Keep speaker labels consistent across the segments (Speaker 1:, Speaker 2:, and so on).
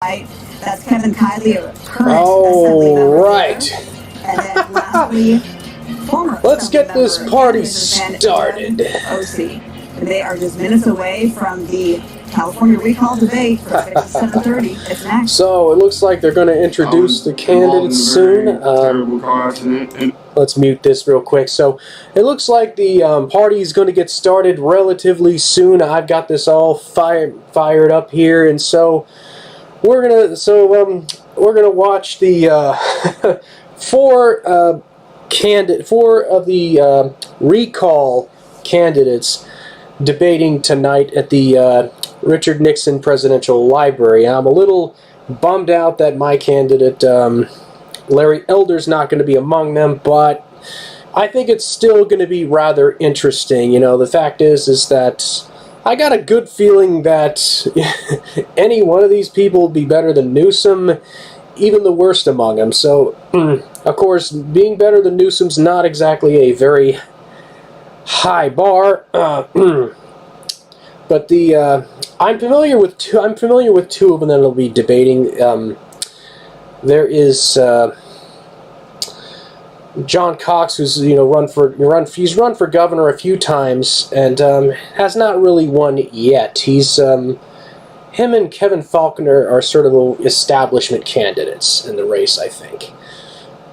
Speaker 1: That's Kevin Kiley, a current Assembly member.
Speaker 2: Right.
Speaker 1: And then lastly, former
Speaker 2: Let's get
Speaker 1: Assembly
Speaker 2: this
Speaker 1: member
Speaker 2: party
Speaker 1: Canada
Speaker 2: started.
Speaker 1: OC. And they are just minutes away from the California recall debate for 7:30. It's next.
Speaker 2: So it looks like they're going to introduce the candidates soon. Let's mute this real quick. So it looks like the party is going to get started relatively soon. I've got this all fired up here, and so we're gonna watch the four of the recall candidates debating tonight at the Richard Nixon Presidential Library. I'm a little bummed out that my candidate, Larry Elder's not going to be among them, but I think it's still going to be rather interesting. You know, the fact is that I got a good feeling that any one of these people would be better than Newsom, even the worst among them. So, of course, being better than Newsom's not exactly a very high bar. But I'm familiar with two of them that will be debating. There is John Cox, who's he's run for governor a few times and has not really won yet. Him and Kevin Faulconer are sort of the establishment candidates in the race, I think.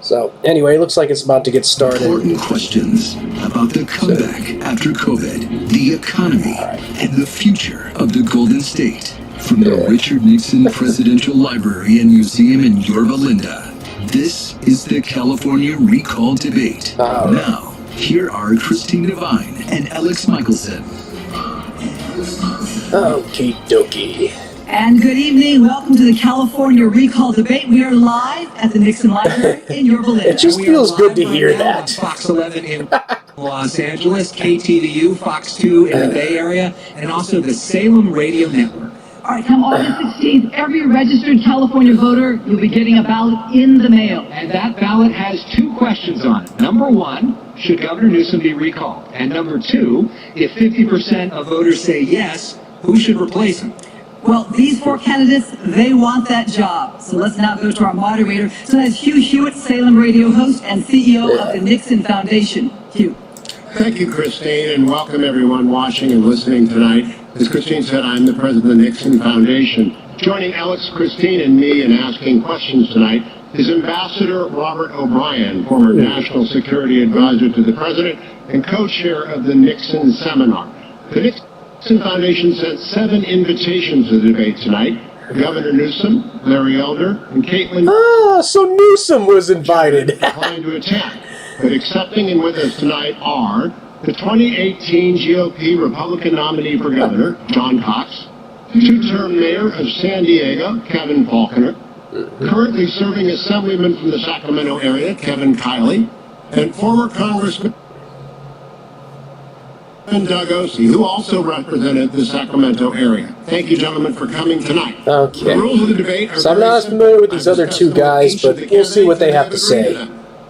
Speaker 2: So anyway, it looks like it's about to get started.
Speaker 3: Important questions about the comeback after COVID, the economy, and the future of the Golden State. From the Richard Nixon Presidential Library and Museum in Yorba Linda, this is the California Recall Debate. Now, here are Christine Devine and Alex Michelson.
Speaker 2: Okie dokie.
Speaker 1: And good evening. Welcome to the California Recall Debate. We are live at the Nixon Library in Yorba Linda.
Speaker 2: It just feels good to hear that.
Speaker 4: Fox 11 in Los Angeles, KTVU, Fox 2 in the Bay Area, and also the Salem Radio Network.
Speaker 1: All right, come August 16th, every registered California voter, you'll be getting a ballot in the mail.
Speaker 4: And that ballot has two questions on it. Number one, should Governor Newsom be recalled? And number two, if 50% of voters say yes, who should replace him?
Speaker 1: Well, these four candidates, they want that job. So let's now go to our moderator. So that's Hugh Hewitt, Salem radio host and CEO of the Nixon Foundation. Hugh.
Speaker 5: Thank you, Christine, and welcome everyone watching and listening tonight. As Christine said, I'm the president of the Nixon Foundation. Joining Alex, Christine, and me in asking questions tonight is Ambassador Robert O'Brien, former National Security Advisor to the President and co-chair of the Nixon Seminar. The Nixon Foundation sent 7 invitations to the debate tonight. Governor Newsom, Larry Elder, and Caitlin.
Speaker 2: So Newsom was invited.
Speaker 5: Declined to attend, but accepting and with us tonight are the 2018 GOP Republican nominee for governor, John Cox, 2-term mayor of San Diego, Kevin Faulconer, currently serving assemblyman from the Sacramento area, Kevin Kiley, and former Congressman Doug OC, who also represented the Sacramento area. Thank you, gentlemen, for coming tonight.
Speaker 2: Okay.
Speaker 5: The rules of the debate are
Speaker 2: so I'm not as familiar with these other two guys, but we'll see what they have to say.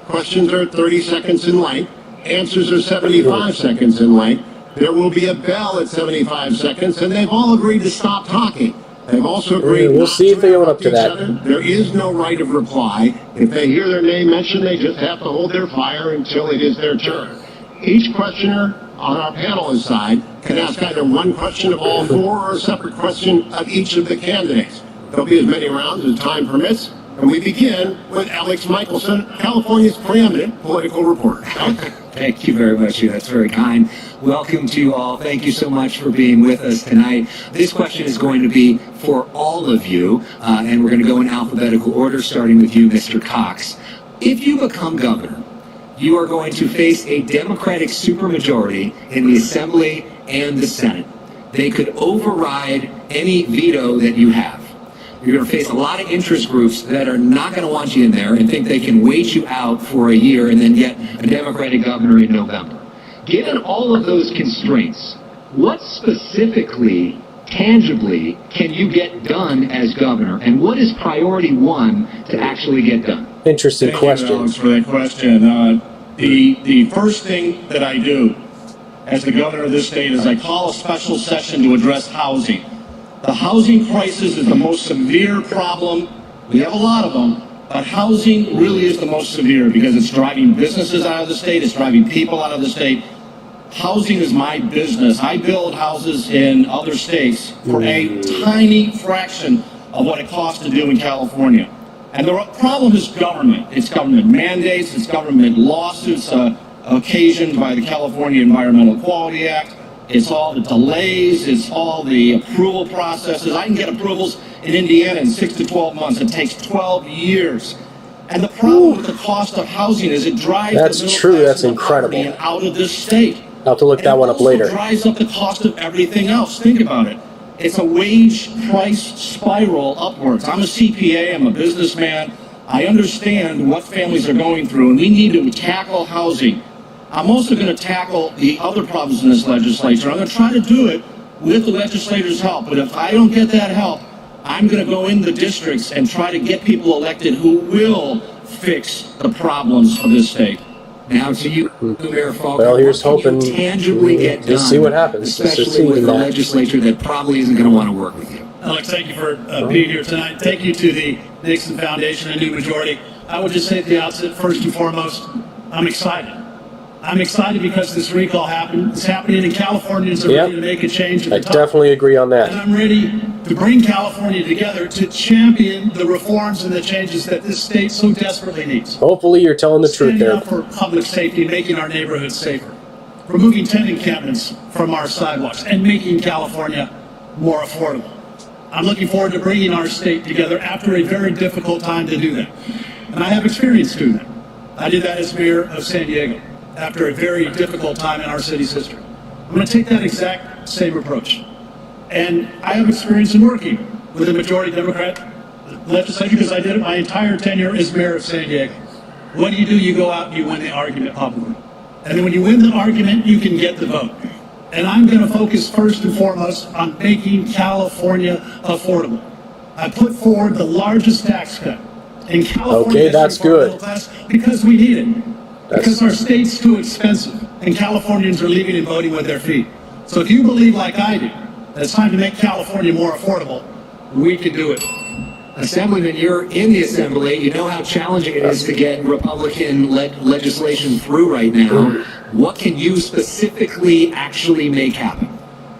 Speaker 5: Questions are 30 seconds in length. Answers are 75 seconds in length. There will be a bell at 75 seconds, and they've all agreed to stop talking. They've also agreed
Speaker 2: we'll see if they own up to that.
Speaker 5: Other. There is no right of reply. If they hear their name mentioned, they just have to hold their fire until it is their turn. Each questioner on our panelist side can ask either one question of all four or a separate question of each of the candidates. There'll be as many rounds as time permits, and we begin with Alex Michelson, California's preeminent political reporter.
Speaker 4: Thank you very much, Hugh. That's very kind. Welcome to you all. Thank you so much for being with us tonight. This question is going to be for all of you, and we're going to go in alphabetical order, starting with you, Mr. Cox. If you become governor, you are going to face a Democratic supermajority in the Assembly and the Senate. They could override any veto that you have. You're going to face a lot of interest groups that are not going to want you in there and think they can wait you out for a year and then get a Democratic governor in November. Given all of those constraints, what specifically, tangibly, can you get done as governor? And what is priority one to actually get done?
Speaker 2: Interesting question.
Speaker 6: Thank you, Alex, for that question. The first thing that I do as the governor of this state is I call a special session to address housing. The housing crisis is the most severe problem. We have a lot of them, but housing really is the most severe because it's driving businesses out of the state, it's driving people out of the state. Housing is my business. I build houses in other states for a tiny fraction of what it costs to do in California. And the problem is government. It's government mandates, it's government lawsuits occasioned by the California Environmental Quality Act. It's all the delays, it's all the approval processes. I can get approvals in Indiana in 6 to 12 months. It takes 12 years. And the problem with the cost of housing is it drives
Speaker 2: That's
Speaker 6: the middle
Speaker 2: true,
Speaker 6: class
Speaker 2: that's
Speaker 6: and the poverty
Speaker 2: incredible.
Speaker 6: out of this state.
Speaker 2: I'll have to look that one up later.
Speaker 6: It also drives up the cost of everything else. Think about it. It's a wage price spiral upwards. I'm a CPA, I'm a businessman. I understand what families are going through, and we need to tackle housing. I'm also going to tackle the other problems in this legislature. I'm going to try to do it with the legislator's help, but if I don't get that help, I'm going to go in the districts and try to get people elected who will fix the problems of this state.
Speaker 4: Now to you, Mayor Falk.
Speaker 2: Well, here's
Speaker 4: what can
Speaker 2: hoping
Speaker 4: you tangibly get done,
Speaker 2: we'll see what happens.
Speaker 4: especially with a legislature that probably isn't going to want to work with you.
Speaker 7: Alex, thank you for being here tonight. Thank you to the Nixon Foundation and New Majority. I would just say at the outset, first and foremost, I'm excited. I'm excited because this recall is happening and Californians are ready to make a change.
Speaker 2: I definitely agree on that.
Speaker 7: And I'm ready to bring California together to champion the reforms and the changes that this state so desperately needs.
Speaker 2: Hopefully you're telling the truth
Speaker 7: Standing
Speaker 2: there.
Speaker 7: up for public safety, making our neighborhoods safer, removing tent encampments from our sidewalks, and making California more affordable. I'm looking forward to bringing our state together after a very difficult time to do that. And I have experience doing that. I did that as mayor of San Diego after a very difficult time in our city's history. I'm going to take that exact same approach. And I have experience in working with a majority Democrat legislature because I did it my entire tenure as mayor of San Diego. What do? You go out and you win the argument publicly. And then when you win the argument, you can get the vote. And I'm going to focus first and foremost on making California affordable. I put forward the largest tax cut in California.
Speaker 2: Okay, that's good.
Speaker 7: Because we need it. Because our state's too expensive, and Californians are leaving and voting with their feet. So if you believe, like I do, that it's time to make California more affordable, we can do it.
Speaker 4: Assemblyman, you're in the Assembly. You know how challenging it is to get Republican legislation through right now. What can you specifically actually make happen?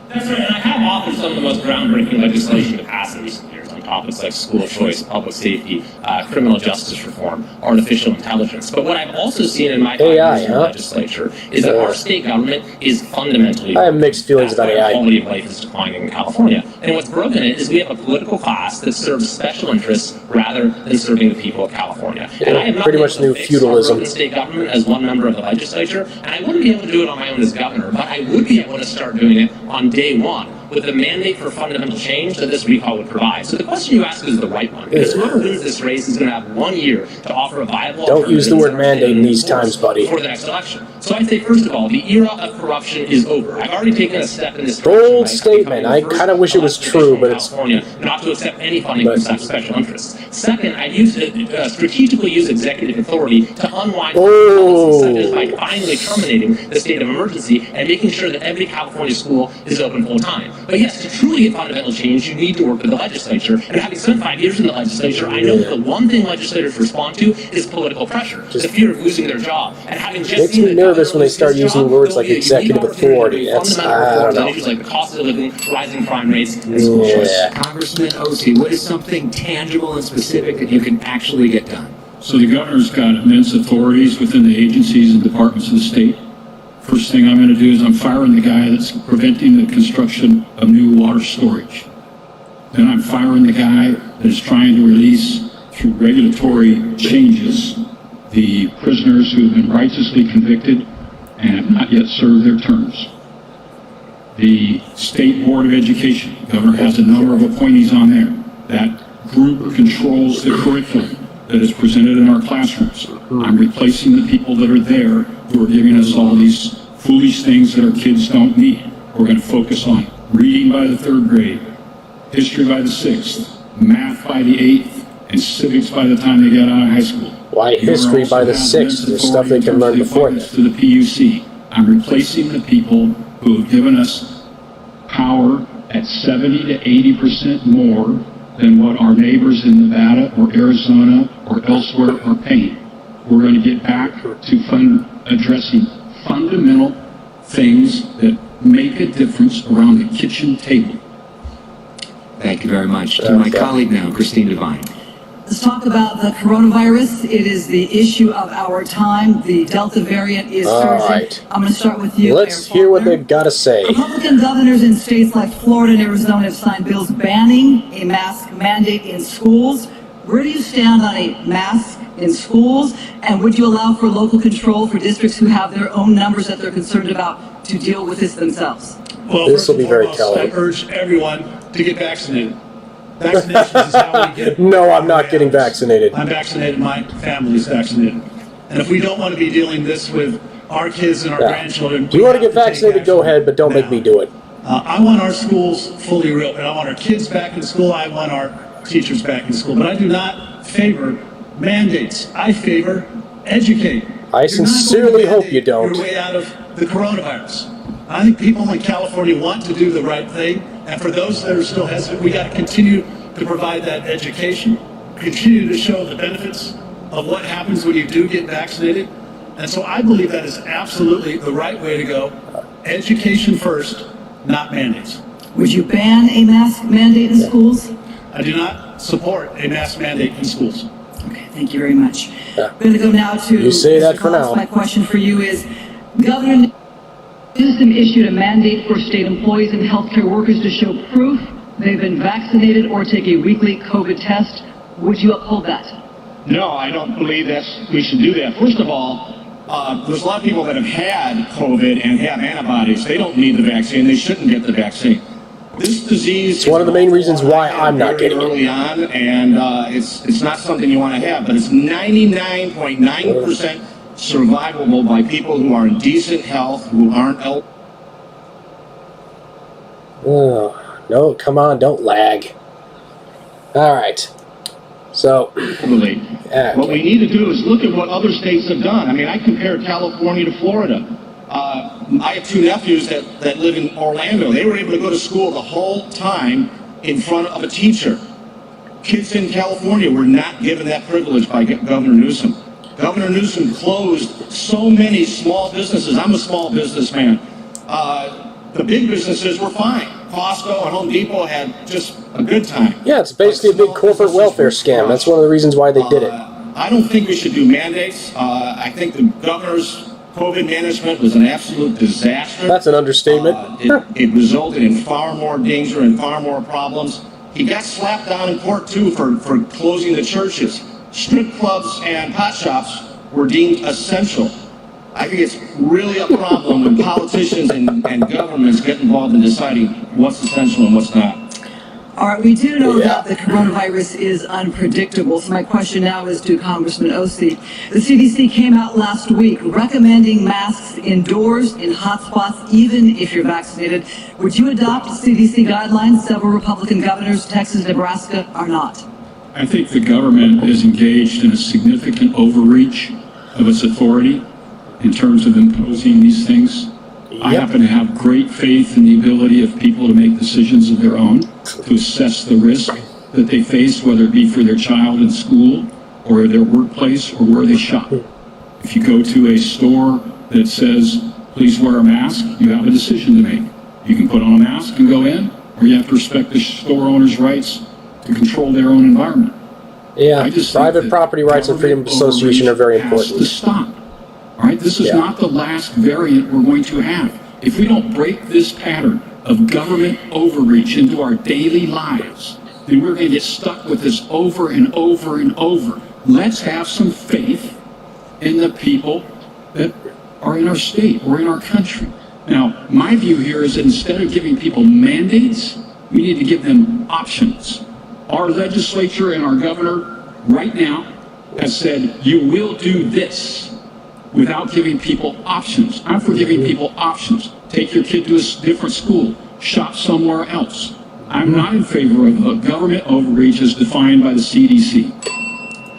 Speaker 8: That's right, and I have authored some of the most groundbreaking legislation to pass in recent years on topics like school choice, public safety, criminal justice reform, artificial intelligence. But what I've also seen in my 5 years in the legislature is that our state government is fundamentally.
Speaker 2: I have mixed feelings about AI.
Speaker 8: Quality of life is declining in California. And what's broken it is we have a political class that serves special interests rather than serving the people of California. And I have not
Speaker 2: pretty
Speaker 8: been
Speaker 2: much
Speaker 8: able to
Speaker 2: new
Speaker 8: fix
Speaker 2: feudalism.
Speaker 8: our state government as one member of the legislature, and I wouldn't be able to do it on my own as governor, but I would be able to start doing it on day one with the mandate for fundamental change that this recall would provide. So the question you ask is the right one, because whoever wins this race is going to have 1 year to offer a viable
Speaker 2: Don't use the word mandate in these times, buddy.
Speaker 8: For the next election. So I say, first of all, the era of corruption is over. I've already taken a step in this direction.
Speaker 2: Bold statement. I kind of wish it was true, but it's
Speaker 8: not to accept any funding from such special interests. Second, I strategically use executive authority to unwind policies such as by finally terminating the state of emergency and making sure that every California school is open full time. But yes, to truly get fundamental change, you need to work with the legislature. And having spent 5 years in the legislature, I know that the one thing legislators respond to is political pressure, the fear of losing their job. And having just
Speaker 2: makes me nervous when they start using words like executive authority. That's, I don't know.
Speaker 8: Issues like the cost of living, rising crime rates, and school choice.
Speaker 4: Congressman Osi, what is something tangible and specific that you can actually get done?
Speaker 6: So the governor's got immense authorities within the agencies and departments of the state. First thing I'm going to do is I'm firing the guy that's preventing the construction of new water storage. Then I'm firing the guy that is trying to release, through regulatory changes, the prisoners who have been righteously convicted and have not yet served their terms. The State Board of Education, the governor has a number of appointees on there. That group controls the curriculum that is presented in our classrooms. I'm replacing the people that are there who are giving us all these foolish things that our kids don't need. We're going to focus on reading by the 3rd grade, history by the 6th, math by the 8th, and civics by the time they get out of high school.
Speaker 2: Why history by the 6th? There's stuff they can learn before that.
Speaker 6: To the PUC. I'm replacing the people who have given us power at 70 to 80% more than what our neighbors in Nevada or Arizona or elsewhere are paying. We're going to get back to addressing fundamental things that make a difference around the kitchen table.
Speaker 4: Thank you very much. To my colleague now, Christine Devine.
Speaker 1: Let's talk about the coronavirus. It is the issue of our time. The Delta variant is surging.
Speaker 2: All right.
Speaker 1: I'm going to start with you.
Speaker 2: Let's hear what they've got to say.
Speaker 1: Republican governors in states like Florida and Arizona have signed bills banning a mask mandate in schools. Where do you stand on a mask in schools? And would you allow for local control for districts who have their own numbers that they're concerned about to deal with this themselves?
Speaker 7: Well,
Speaker 2: This will be very
Speaker 7: I
Speaker 2: telling.
Speaker 7: urge everyone to get vaccinated. Vaccinations is how we get.
Speaker 2: No, I'm not getting vaccinated.
Speaker 7: I'm vaccinated. My family's vaccinated. And if we don't want to be dealing this with our kids and our grandchildren,
Speaker 2: If you want to
Speaker 7: we
Speaker 2: get
Speaker 7: have take
Speaker 2: vaccinated, go
Speaker 7: action
Speaker 2: ahead, but don't make
Speaker 7: now.
Speaker 2: me do it.
Speaker 7: I want our schools fully reopened. I want our kids back in school. I want our teachers back in school. But I do not favor mandates. I favor educate.
Speaker 2: I
Speaker 7: You're not going to
Speaker 2: sincerely hope
Speaker 7: mandate
Speaker 2: you don't.
Speaker 7: your way out of the coronavirus. I think people in California want to do the right thing. And for those that are still hesitant, we got to continue to provide that education, continue to show the benefits of what happens when you do get vaccinated. And so I believe that is absolutely the right way to go. Education first, not mandates.
Speaker 1: Would you ban a mask mandate in schools?
Speaker 7: I do not support a mask mandate in schools.
Speaker 1: Okay, thank you very much. I'm going to go now to
Speaker 2: You say that
Speaker 1: Mr.
Speaker 2: for
Speaker 1: Collins.
Speaker 2: now.
Speaker 1: My question for you is, Governor Newsom issued a mandate for state employees and healthcare workers to show proof they've been vaccinated or take a weekly COVID test. Would you uphold that?
Speaker 9: No, I don't believe we should do that. First of all, there's a lot of people that have had COVID and have antibodies. They don't need the vaccine. They shouldn't get the vaccine. This disease.
Speaker 2: It's one of the main reasons why I'm not getting it.
Speaker 9: Early on, and it's not something you want to have, but it's 99.9% survivable by people who are in decent health, who aren't elderly.
Speaker 2: Oh, no, come on, don't lag. All right. So,
Speaker 9: What we need to do is look at what other states have done. I mean, I compared California to Florida. I have two nephews that live in Orlando. They were able to go to school the whole time in front of a teacher. Kids in California were not given that privilege by Governor Newsom. Governor Newsom closed so many small businesses. I'm a small businessman. The big businesses were fine. Costco and Home Depot had just a good time.
Speaker 2: yeah, it's basically a big corporate welfare scam. That's one of the reasons why they did it.
Speaker 9: I don't think we should do mandates. I think the governor's COVID management was an absolute disaster.
Speaker 2: That's an understatement.
Speaker 9: It resulted in far more danger and far more problems. He got slapped down in court, too, for closing the churches. Strip clubs and pot shops were deemed essential. I think it's really a problem when politicians and governments get involved in deciding what's essential and what's not.
Speaker 1: All right, we do know that the coronavirus is unpredictable. So my question now is to Congressman Ossie. The CDC came out last week recommending masks indoors in hotspots, even if you're vaccinated. Would you adopt CDC guidelines? Several Republican governors, Texas, Nebraska, are not.
Speaker 6: I think the government is engaged in a significant overreach of its authority in terms of imposing these things. I happen to have great faith in the ability of people to make decisions of their own, to assess the risk that they face, whether it be for their child in school or their workplace or where they shop. If you go to a store that says, please wear a mask, you have a decision to make. You can put on a mask and go in, or you have to respect the store owner's rights to control their own environment.
Speaker 2: Yeah, private property rights and freedom of association are very important.
Speaker 6: Has to stop. All right, this is not the last variant we're going to have. If we don't break this pattern of government overreach into our daily lives, then we're going to get stuck with this over and over and over. Let's have some faith in the people that are in our state or in our country. Now, my view here is that instead of giving people mandates, we need to give them options. Our legislature and our governor right now has said, you will do this, without giving people options. I'm for giving people options. Take your kid to a different school, shop somewhere else. I'm not in favor of a government overreach as defined by the CDC.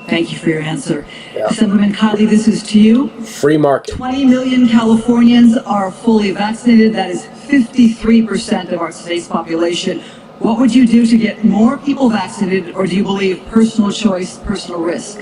Speaker 1: Thank you for your answer. Assemblyman Kiley, this is to you.
Speaker 2: Free market.
Speaker 1: 20 million Californians are fully vaccinated. That is 53% of our state's population. What would you do to get more people vaccinated, or do you believe personal choice, personal risk?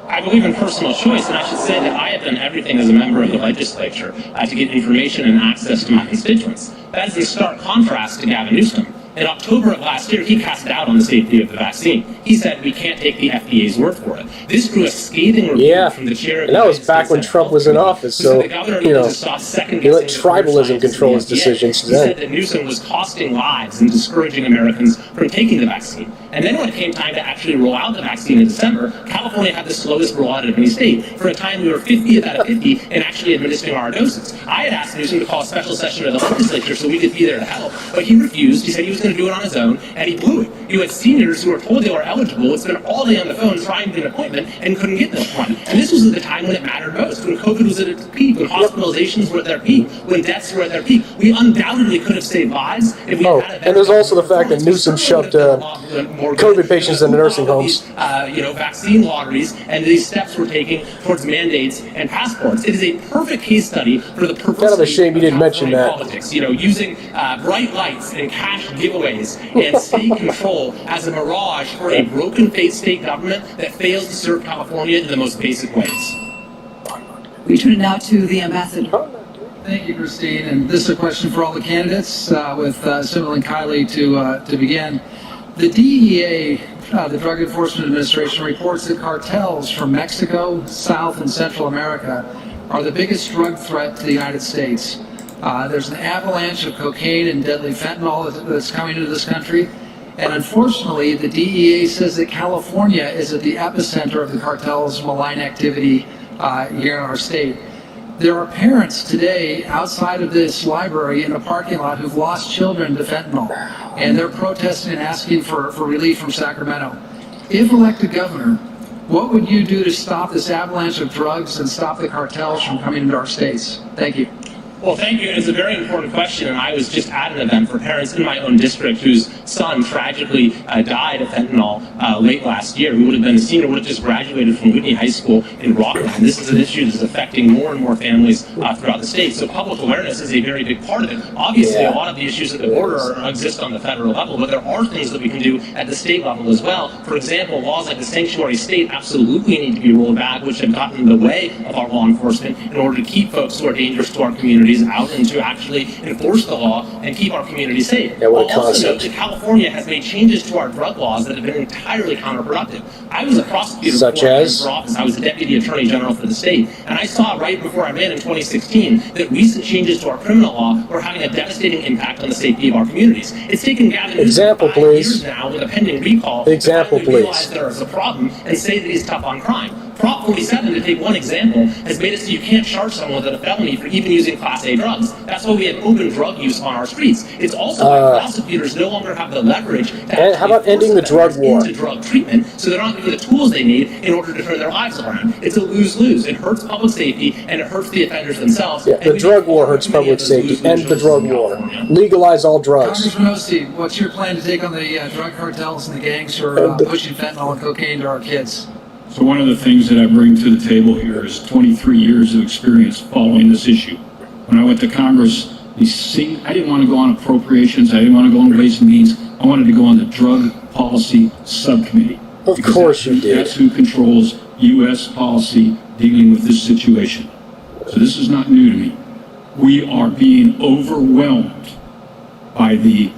Speaker 8: I believe in personal choice, and I should say that I have done everything as a member of the legislature to get information and access to my constituents. That is in stark contrast to Gavin Newsom. In October of last year, he cast doubt on the safety of the vaccine. He said we can't take the FDA's word for it. This drew a scathing review from the chair of the
Speaker 2: and that was back when Trump was in office, so, you know, he let tribalism control his decisions
Speaker 8: He said that Newsom was costing lives and discouraging Americans from taking the vaccine. And then when it came time to actually roll out the vaccine in December, California had the slowest rollout of any state. For a time, we were 50th out of 50 in actually administering our doses. I had asked Newsom to call a special session of the legislature so we could be there to help, but he refused. He said he was going to do it on his own, and he blew it. You had seniors who were told they were eligible, would spend all day on the phone trying to get an appointment and couldn't get an appointment. And this was at the time when it mattered most, when COVID was at its peak, when hospitalizations were at their peak, when deaths were at their peak. We undoubtedly could have saved lives if we had had a better.
Speaker 2: And there's also the fact that Newsom shoved COVID patients into nursing homes.
Speaker 8: Vaccine lotteries, and these steps we're taking towards mandates and passports. It is a perfect case study for the purpose
Speaker 2: kind of a shame you didn't mention that.
Speaker 8: Politics. Using bright lights and cash giveaways and state control as a mirage for a broken-faced state government that fails to serve California in the most basic ways.
Speaker 1: We turn it now to the ambassador.
Speaker 10: Thank you, Christine. And this is a question for all the candidates, with Simmel and Kiley to begin. The DEA, the Drug Enforcement Administration, reports that cartels from Mexico, South, and Central America are the biggest drug threat to the United States. There's an avalanche of cocaine and deadly fentanyl that's coming into this country. And unfortunately, the DEA says that California is at the epicenter of the cartel's malign activity here in our state. There are parents today outside of this library in a parking lot who've lost children to fentanyl, and they're protesting and asking for relief from Sacramento. If elected governor, what would you do to stop this avalanche of drugs and stop the cartels from coming into our states? Thank you.
Speaker 8: Well, thank you. It's a very important question, and I was just at an event for parents in my own district whose son tragically died of fentanyl late last year. Who would have been a senior, would have just graduated from Whitney High School in Rockland. This is an issue that's affecting more and more families throughout the state. So public awareness is a very big part of it. Obviously, a lot of the issues at the border exist on the federal level, but there are things that we can do at the state level as well. For example, laws like the sanctuary state absolutely need to be rolled back, which have gotten in the way of our law enforcement in order to keep folks who are dangerous to our communities out and to actually enforce the law and keep our community safe.
Speaker 2: Yeah, what a
Speaker 8: I'll also
Speaker 2: concept.
Speaker 8: note that California has made changes to our drug laws that have been entirely counterproductive. I was a prosecutor
Speaker 2: Such
Speaker 8: before I ran
Speaker 2: as?
Speaker 8: for office. I was the deputy attorney general for the state, and I saw right before I ran in 2016 that recent changes to our criminal law were having a devastating impact on the safety of our communities. It's taken Gavin Newsom 5 years now with a pending recall to finally realize there is a problem and say that he's tough on crime. Prop 47, to take one example, has made it so you can't charge someone with a felony for even using Class A drugs. That's why we have open drug use on our streets. It's also why prosecutors no longer have the leverage to
Speaker 2: And how about ending the drug war?
Speaker 8: into drug treatment, so they're not given the tools they need in order to turn their lives around. It's a lose-lose. It hurts public safety, and it hurts the offenders themselves.
Speaker 2: Yeah, the drug war hurts public safety. End the drug war. Legalize all drugs.
Speaker 10: Congressman Osteen, what's your plan to take on the drug cartels and the gangs who are pushing fentanyl and cocaine to our kids?
Speaker 6: So one of the things that I bring to the table here is 23 years of experience following this issue. When I went to Congress, I didn't want to go on appropriations. I didn't want to go on Ways and Means. I wanted to go on the Drug Policy Subcommittee.
Speaker 2: Of course you did.
Speaker 6: That's who controls U.S. policy dealing with this situation. So this is not new to me. We are being overwhelmed by the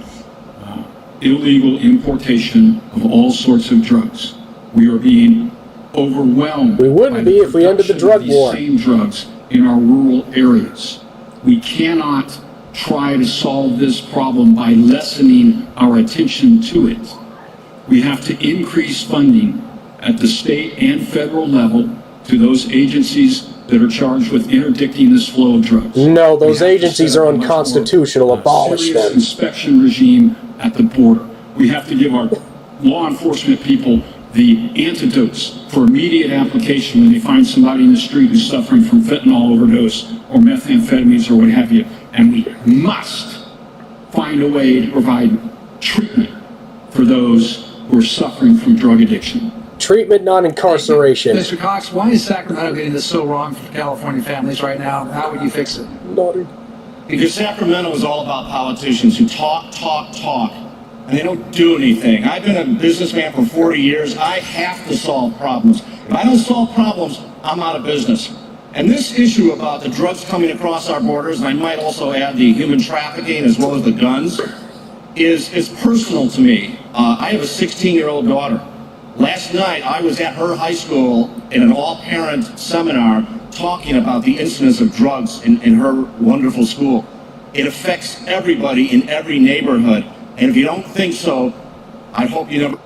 Speaker 6: illegal importation of all sorts of drugs. We are being overwhelmed.
Speaker 2: We wouldn't be if we ended the drug war.
Speaker 6: Same drugs in our rural areas. We cannot try to solve this problem by lessening our attention to it. We have to increase funding at the state and federal level to those agencies that are charged with interdicting this flow of drugs.
Speaker 2: No, those agencies are unconstitutional. Abolish them.
Speaker 6: Inspection regime at the border. We have to give our law enforcement people the antidotes for immediate application when they find somebody in the street who's suffering from fentanyl overdose or methamphetamines or what have you. And we must find a way to provide treatment for those who are suffering from drug addiction.
Speaker 2: Treatment, not incarceration.
Speaker 10: Mr. Cox, why is Sacramento getting this so wrong for California families right now? How would you fix it?
Speaker 9: Because Sacramento is all about politicians who talk, and they don't do anything. I've been a businessman for 40 years. I have to solve problems. If I don't solve problems, I'm out of business. And this issue about the drugs coming across our borders, and I might also add the human trafficking as well as the guns, is personal to me. I have a 16-year-old daughter. Last night, I was at her high school in an all-parent seminar talking about the incidence of drugs in her wonderful school. It affects everybody in every neighborhood. And if you don't think so, I hope you never...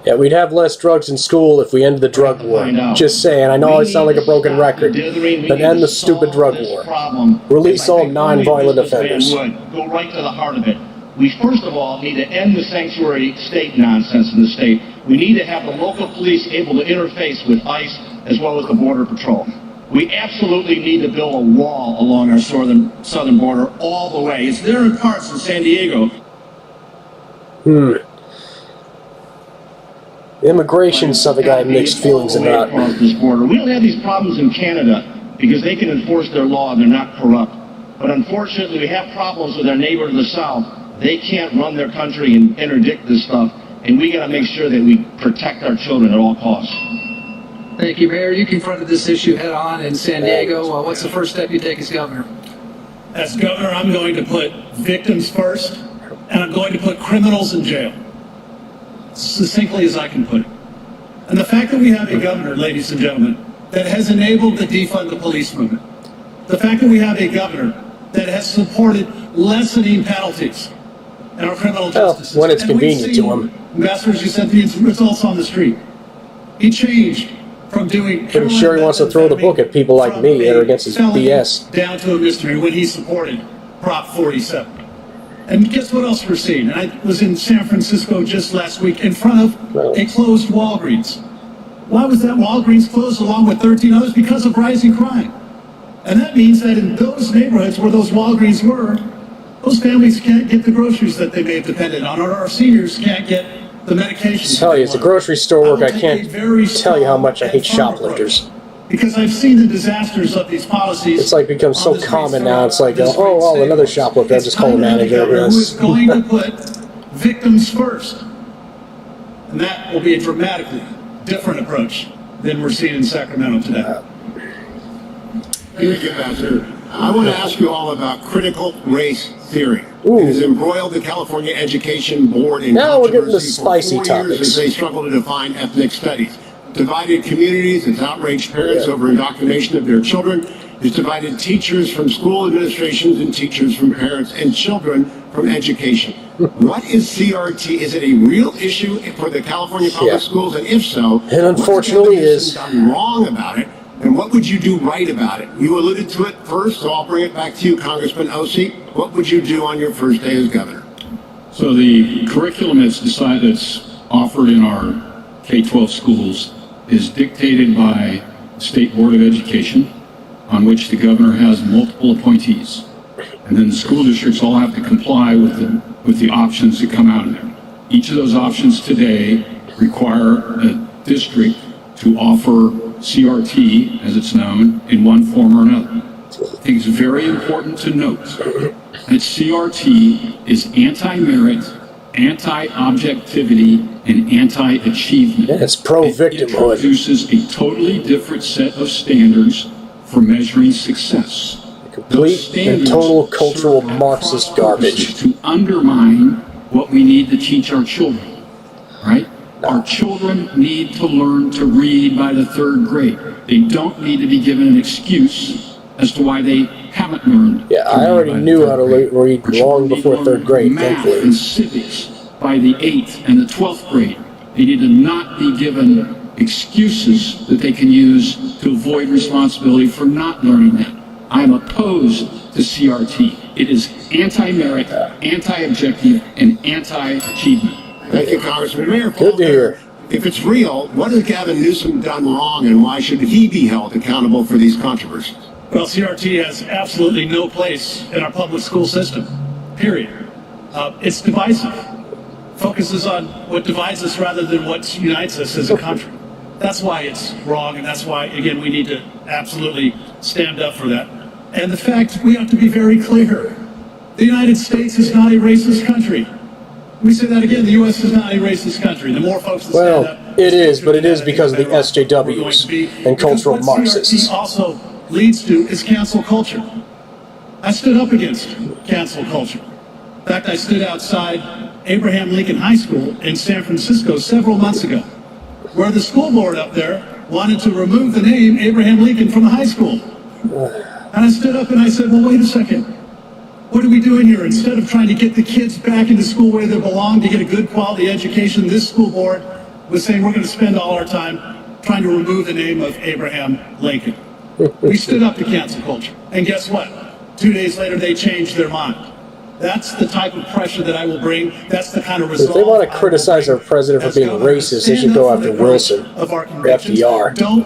Speaker 2: Yeah, we'd have less drugs in school if we ended the drug war. Just saying, I know I sound like a broken record, but end the stupid drug war. Release all non-violent offenders.
Speaker 9: Go right to the heart of it. We first of all need to end the sanctuary state nonsense in the state. We need to have the local police able to interface with ICE as well as the Border Patrol. We absolutely need to build a wall along our southern border all the way. It's there in parts in San Diego.
Speaker 2: Immigration's something I have mixed feelings about.
Speaker 9: This border. We don't have these problems in Canada because they can enforce their law and they're not corrupt. But unfortunately, we have problems with our neighbor to the south. They can't run their country and interdict this stuff, and we got to make sure that we protect our children at all costs.
Speaker 10: Thank you, Mayor. You confronted this issue head on in San Diego. What's the first step you take as governor?
Speaker 7: As governor, I'm going to put victims first, and I'm going to put criminals in jail. Succinctly as I can put it. And the fact that we have a governor, ladies and gentlemen, that has enabled the defund the police movement, the fact that we have a governor that has supported lessening penalties in our criminal justice system.
Speaker 2: When it's convenient to him.
Speaker 7: Ambassadors, you said the results on the street. He changed from doing...
Speaker 2: Pretty sure he wants to throw the book at people like me that are against his BS.
Speaker 7: Down to a misdemeanor when he supported Prop 47. And guess what else we're seeing? And I was in San Francisco just last week in front of a closed Walgreens. Why was that Walgreens closed along with 13 others? Because of rising crime. And that means that in those neighborhoods where those Walgreens were, those families can't get the groceries that they may have depended on, or our seniors can't get the medication.
Speaker 2: I tell you, it's a grocery store work. I can't tell you how much I hate shoplifters.
Speaker 7: Because I've seen the disasters of these policies.
Speaker 2: It's like become so common now. It's like, oh, another shoplifter. I just call the manager.
Speaker 7: Who's going to put victims first, and that will be a dramatically different approach than we're seeing in Sacramento today.
Speaker 5: Thank you, Ambassador. I want to ask you all about critical race theory. It has embroiled the California Education Board in controversy for 4 years as they struggle to define ethnic studies. Divided communities, it's outraged parents over indoctrination of their children. It's divided teachers from school administrations and teachers from parents and children from education. What is CRT? Is it a real issue for the California public schools? And if so,
Speaker 2: it unfortunately is.
Speaker 5: What's done wrong about it? And what would you do right about it? You alluded to it first, so I'll bring it back to you, Congressman Ossie. What would you do on your first day as governor?
Speaker 6: So the curriculum that's offered in our K-12 schools is dictated by the State Board of Education, on which the governor has multiple appointees. And then the school districts all have to comply with the options that come out of there. Each of those options today require a district to offer CRT, as it's known, in one form or another. I think it's very important to note that CRT is anti-merit, anti-objectivity, and anti-achievement.
Speaker 2: Yeah, it's pro-victimhood.
Speaker 6: It introduces a totally different set of standards for measuring success.
Speaker 2: Complete and total cultural Marxist garbage.
Speaker 6: To undermine what we need to teach our children, right? Our children need to learn to read by the 3rd grade. They don't need to be given an excuse as to why they haven't learned.
Speaker 2: Yeah, I already knew how to read long before 3rd grade,
Speaker 6: math
Speaker 2: thankfully.
Speaker 6: And civics by the 8th and the 12th grade. They need to not be given excuses that they can use to avoid responsibility for not learning that. I'm opposed to CRT. It is anti-merit, anti-objective, and anti-achievement.
Speaker 5: Thank you, Congressman. Mayor,
Speaker 2: good to hear.
Speaker 5: If it's real, what has Gavin Newsom done wrong, and why should he be held accountable for these controversies?
Speaker 7: Well, CRT has absolutely no place in our public school system, period. It's divisive. Focuses on what divides us rather than what unites us as a country. That's why it's wrong, and that's why, again, we need to absolutely stand up for that. And the fact, we have to be very clear. The United States is not a racist country. Let me say that again. The U.S. is not a racist country. The more folks that stand up...
Speaker 2: It is, but it is because of the SJWs and cultural Marxists.
Speaker 7: What CRT also leads to is cancel culture. I stood up against cancel culture. In fact, I stood outside Abraham Lincoln High School in San Francisco several months ago, where the school board up there wanted to remove the name Abraham Lincoln from the high school. And I stood up and I said, well, wait a second. What are we doing here? Instead of trying to get the kids back into school where they belong to get a good quality education, this school board was saying we're going to spend all our time trying to remove the name of Abraham Lincoln. We stood up to cancel culture. And guess what? 2 days later, they changed their mind. That's the type of pressure that I will bring. That's the kind of resolve.
Speaker 2: If they want to criticize our president for being racist, they should go after Wilson or FDR.
Speaker 7: Don't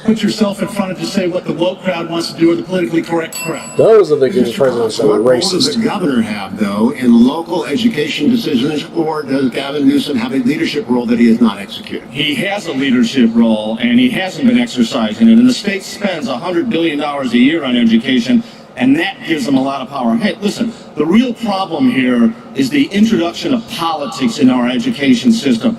Speaker 7: put yourself in front of to say what the woke crowd wants to do or the politically correct crowd.
Speaker 2: Those are the good presidents that are
Speaker 5: What role does
Speaker 2: racist.
Speaker 5: the governor have, though, in local education decisions, or does Gavin Newsom have a leadership role that he has not executed?
Speaker 9: He has a leadership role, and he hasn't been exercising it. And the state spends $100 billion a year on education, and that gives them a lot of power. Hey, listen, the real problem here is the introduction of politics in our education system.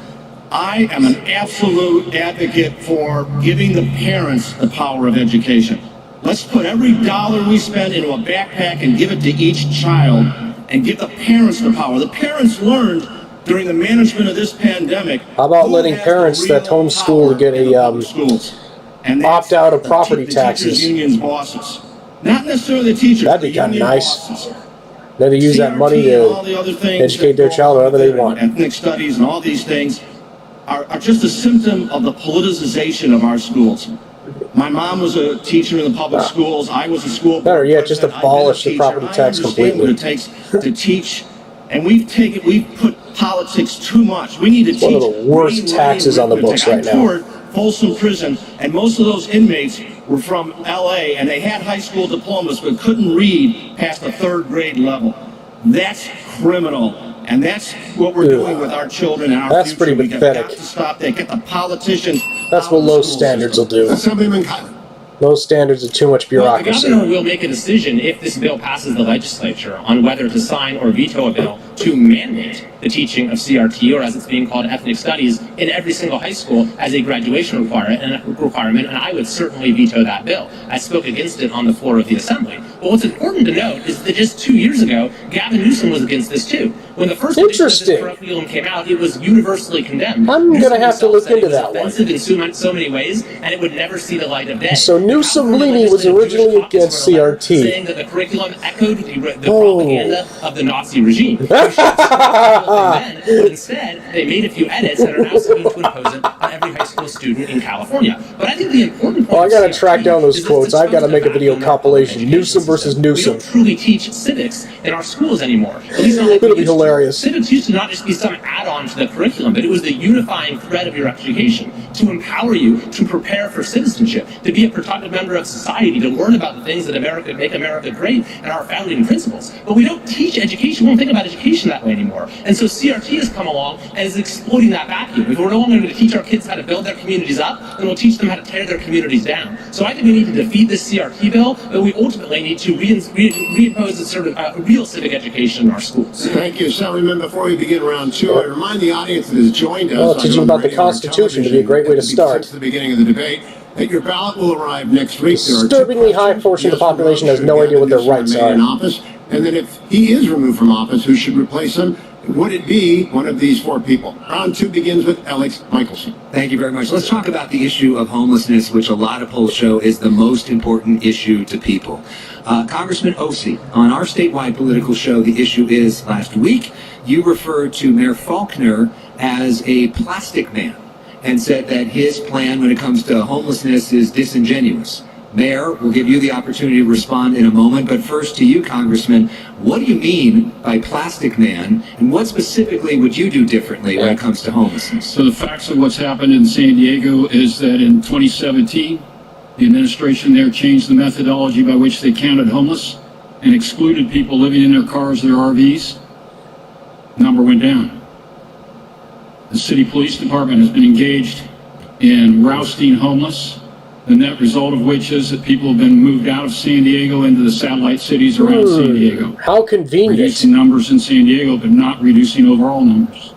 Speaker 9: I am an absolute advocate for giving the parents the power of education. Let's put every dollar we spend into a backpack and give it to each child and give the parents the power. The parents learned during the management of this pandemic.
Speaker 2: How about letting parents that homeschool get a opt out of property taxes?
Speaker 9: The teachers' unions' bosses. Not necessarily the teachers.
Speaker 2: That'd be kind of nice.
Speaker 9: Bosses.
Speaker 2: Then to use that money to educate their child however they want.
Speaker 9: Ethnic studies and all these things are just a symptom of the politicization of our schools. My mom was a teacher in the public schools. I was a school board
Speaker 2: Better yet, just
Speaker 9: president.
Speaker 2: abolish the property tax completely.
Speaker 9: I understand what it takes to teach, and we've put politics too much. We need to teach.
Speaker 2: One of the worst taxes on the books right now.
Speaker 9: I toured Folsom Prison, and most of those inmates were from LA, and they had high school diplomas but couldn't read past the 3rd grade level. That's criminal. And that's what we're doing with our children and our
Speaker 2: That's
Speaker 9: future.
Speaker 2: pretty pathetic.
Speaker 9: We've got to stop that. Get the politicians.
Speaker 2: That's what low standards will do.
Speaker 5: Assemblyman Kylie.
Speaker 2: Low standards and too much
Speaker 8: Well, the
Speaker 2: bureaucracy.
Speaker 8: governor will make a decision if this bill passes the legislature on whether to sign or veto a bill to mandate the teaching of CRT, or as it's being called, ethnic studies, in every single high school as a graduation requirement, and I would certainly veto that bill. I spoke against it on the floor of the Assembly. But what's important to note is that just 2 years ago, Gavin Newsom was against this too. When the first edition of this curriculum came out, it was universally condemned.
Speaker 2: I'm going to have to look into that one.
Speaker 8: It was offensive in so many ways, and it would never see the light of day.
Speaker 2: So Newsom Leaney was originally against CRT.
Speaker 8: Saying that the curriculum echoed the propaganda of the Nazi regime. But instead, they made a few edits and are now seeking to impose it on every high school student in California. But I think the important point
Speaker 2: I got to track down those quotes. I've got to make a video compilation. Newsom versus Newsom.
Speaker 8: We don't truly teach civics in our schools anymore. At least not like
Speaker 2: It'll be hilarious.
Speaker 8: Civics used to not just be some add-on to the curriculum, but it was the unifying thread of your education to empower you to prepare for citizenship, to be a productive member of society, to learn about the things that make America great and our founding principles. But we don't teach education. We don't think about education that way anymore. And so CRT has come along and is exploiting that vacuum. If we're no longer going to teach our kids how to build their communities up, then we'll teach them how to tear their communities down. So I think we need to defeat this CRT bill, but we ultimately need to reimpose a sort of real civic education in our schools.
Speaker 5: Thank you, Assemblyman. Before we begin round two, I remind the audience that has joined us.
Speaker 2: Well, teaching about the Constitution would be a great way to start.
Speaker 5: Since the beginning of the debate, that your ballot will arrive next week.
Speaker 2: Disturbingly high portion of the population has no idea what their rights are.
Speaker 5: In office, and then if he is removed from office, who should replace him? Would it be one of these 4 people? Round 2 begins with Alex Michelson.
Speaker 4: Thank you very much. Let's talk about the issue of homelessness, which a lot of polls show is the most important issue to people. Congressman Ossie, on our statewide political show, The Issue Is, last week, you referred to Mayor Faulkner as a plastic man and said that his plan when it comes to homelessness is disingenuous. Mayor, we'll give you the opportunity to respond in a moment, but first to you, Congressman, what do you mean by plastic man, and what specifically would you do differently when it comes to homelessness?
Speaker 6: So the facts of what's happened in San Diego is that in 2017, the administration there changed the methodology by which they counted homeless and excluded people living in their cars, their RVs. Number went down. The city police department has been engaged in rousting homeless The net result of which is that people have been moved out of San Diego into the satellite cities around San Diego.
Speaker 2: How convenient.
Speaker 6: Reducing numbers in San Diego, but not reducing overall numbers.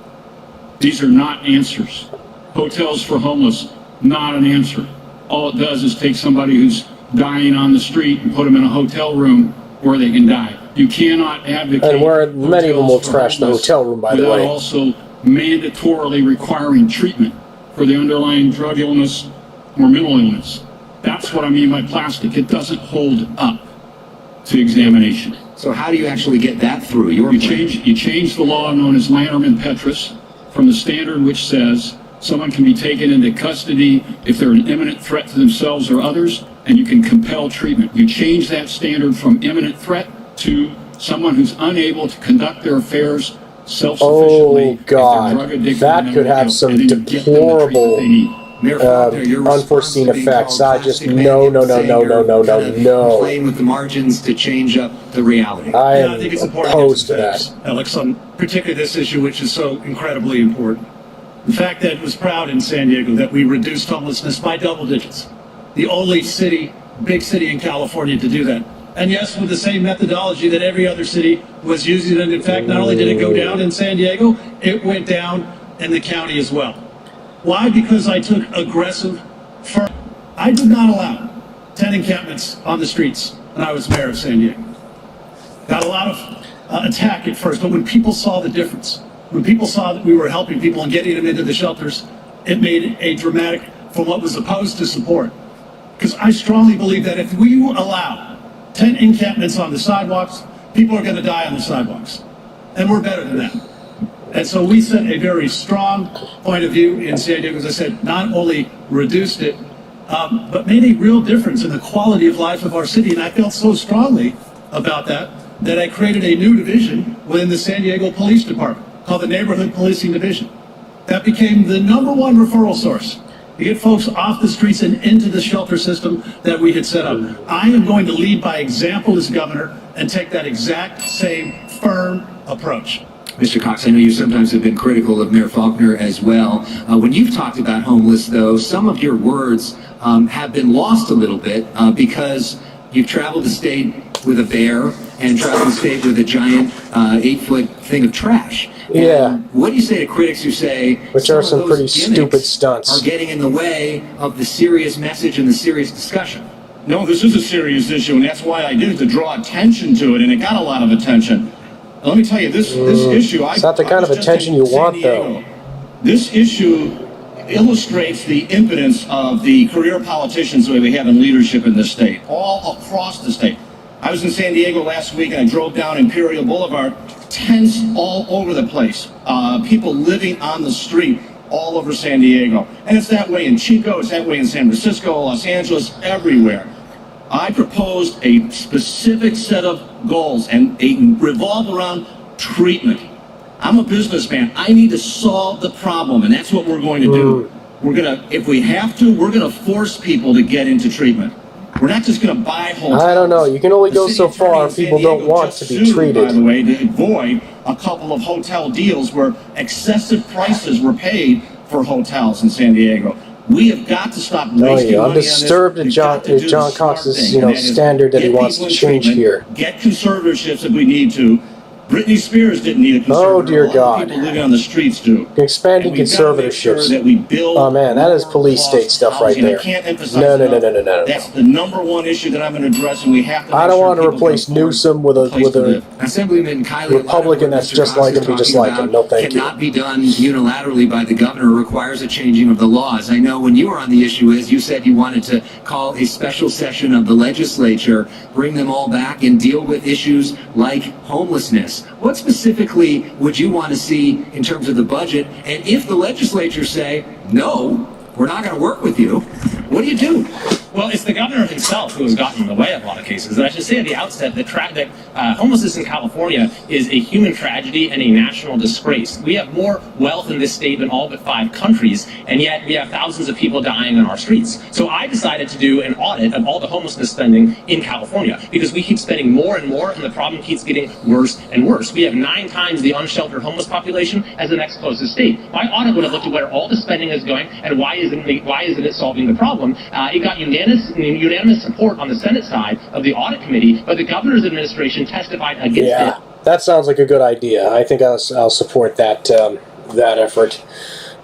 Speaker 6: These are not answers. Hotels for homeless, not an answer. All it does is take somebody who's dying on the street and put them in a hotel room where they can die. You cannot advocate.
Speaker 2: And where many of them will trash the hotel room, by the way.
Speaker 6: Without also mandatorily requiring treatment for the underlying drug illness or mental illness. That's what I mean by plastic. It doesn't hold up to examination.
Speaker 4: So how do you actually get that through? You
Speaker 6: change the law known as Lanham and Petrus from the standard which says someone can be taken into custody if they're an imminent threat to themselves or others, and you can compel treatment. You change that standard from imminent threat to someone who's unable to conduct their affairs self-sufficiently.
Speaker 2: Oh, God. That could have some deplorable unforeseen effects. I just, no.
Speaker 4: Playing with the margins to change up the reality.
Speaker 2: I am
Speaker 7: think it's important
Speaker 2: opposed to
Speaker 7: to
Speaker 2: that.
Speaker 7: Alex, on particularly this issue, which is so incredibly important. The fact that it was proud in San Diego that we reduced homelessness by double digits. The only big city in California to do that. And yes, with the same methodology that every other city was using. And in fact, not only did it go down in San Diego, it went down in the county as well. Why? Because I took aggressive, firm. I did not allow 10 encampments on the streets when I was mayor of San Diego. Got a lot of attack at first, but when people saw the difference, when people saw that we were helping people and getting them into the shelters, it made a dramatic from what was opposed to support. Because I strongly believe that if we allow 10 encampments on the sidewalks, people are going to die on the sidewalks. And we're better than that. And so we set a very strong point of view in San Diego, as I said, not only reduced it, but made a real difference in the quality of life of our city. And I felt so strongly about that I created a new division within the San Diego Police Department called the Neighborhood Policing Division. That became the #1 referral source to get folks off the streets and into the shelter system that we had set up. I am going to lead by example as governor and take that exact same firm approach.
Speaker 4: Mr. Cox, I know you sometimes have been critical of Mayor Faulkner as well. When you've talked about homeless, though, some of your words have been lost a little bit because you've traveled the state with a bear and traveled the state with a giant 8-foot thing of trash.
Speaker 2: Yeah.
Speaker 4: And what do you say to critics who say
Speaker 2: which are some pretty stupid stunts
Speaker 4: are getting in the way of the serious message and the serious discussion?
Speaker 9: No, this is a serious issue, and that's why I did it, to draw attention to it, and it got a lot of attention. Let me tell you, this issue...
Speaker 2: It's not the kind of attention you want, though.
Speaker 9: This issue illustrates the impotence of the career politicians that we have in leadership in this state, all across the state. I was in San Diego last week, and I drove down Imperial Boulevard, tents all over the place, people living on the street all over San Diego. And it's that way in Chico, it's that way in San Francisco, Los Angeles, everywhere. I proposed a specific set of goals, and they revolve around treatment. I'm a businessman. I need to solve the problem, and that's what we're going to do. We're going to, if we have to, we're going to force people to get into treatment. We're not just going to buy hotels.
Speaker 2: I don't know. You can only go so far if people don't want to be treated.
Speaker 9: By the way, to avoid a couple of hotel deals where excessive prices were paid for hotels in San Diego. We have got to stop wasting money on this.
Speaker 2: I'm disturbed at John Cox's, standard that he wants to change here.
Speaker 9: Get conservatorships if we need to. Britney Spears didn't need a conservator.
Speaker 2: Oh, dear God.
Speaker 9: People living on the streets do.
Speaker 2: Expanding conservatorships. Oh, man, that is police state stuff right there. No.
Speaker 9: That's the #1 issue that I'm going to address, and we have to.
Speaker 2: I don't want to replace Newsom with a
Speaker 4: Assemblyman Kylie
Speaker 2: Republican that's just like him, just like him. No, thank you.
Speaker 4: Cannot be done unilaterally by the governor. Requires a changing of the laws. I know when you were on the issue, as you said, you wanted to call a special session of the legislature, bring them all back, and deal with issues like homelessness. What specifically would you want to see in terms of the budget? And if the legislature say, no, we're not going to work with you, what do you do?
Speaker 8: Well, it's the governor himself who has gotten in the way of a lot of cases. And I should say at the outset that homelessness in California is a human tragedy and a national disgrace. We have more wealth in this state than all but 5 countries, and yet we have thousands of people dying on our streets. So I decided to do an audit of all the homelessness spending in California, because we keep spending more and more, and the problem keeps getting worse and worse. We have 9 times the unsheltered homeless population as the next closest state. My audit would have looked at where all the spending is going and why isn't it solving the problem. It got unanimous support on the Senate side of the audit committee, but the governor's administration testified against it.
Speaker 2: That sounds like a good idea. I think I'll support that effort.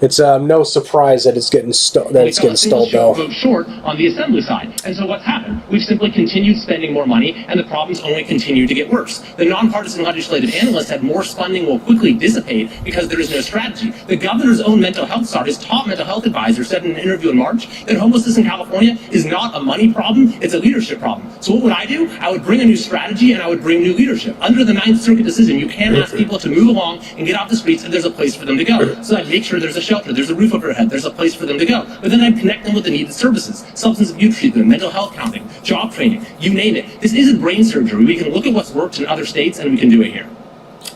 Speaker 2: It's no surprise that it's getting stalled, though.
Speaker 8: Vote short on the assembly side. And so what's happened? We've simply continued spending more money, and the problems only continue to get worse. The nonpartisan legislative analysts said more funding will quickly dissipate because there is no strategy. The governor's own mental health czar, his top mental health advisor, said in an interview in March that homelessness in California is not a money problem, it's a leadership problem. So what would I do? I would bring a new strategy, and I would bring new leadership. Under the 9th Circuit decision, you can ask people to move along and get off the streets if there's a place for them to go. So I'd make sure there's a shelter, there's a roof over their head, there's a place for them to go. But then I'd connect them with the needed services, substance abuse treatment, mental health counseling, job training, you name it. This isn't brain surgery. We can look at what's worked in other states, and we can do it here.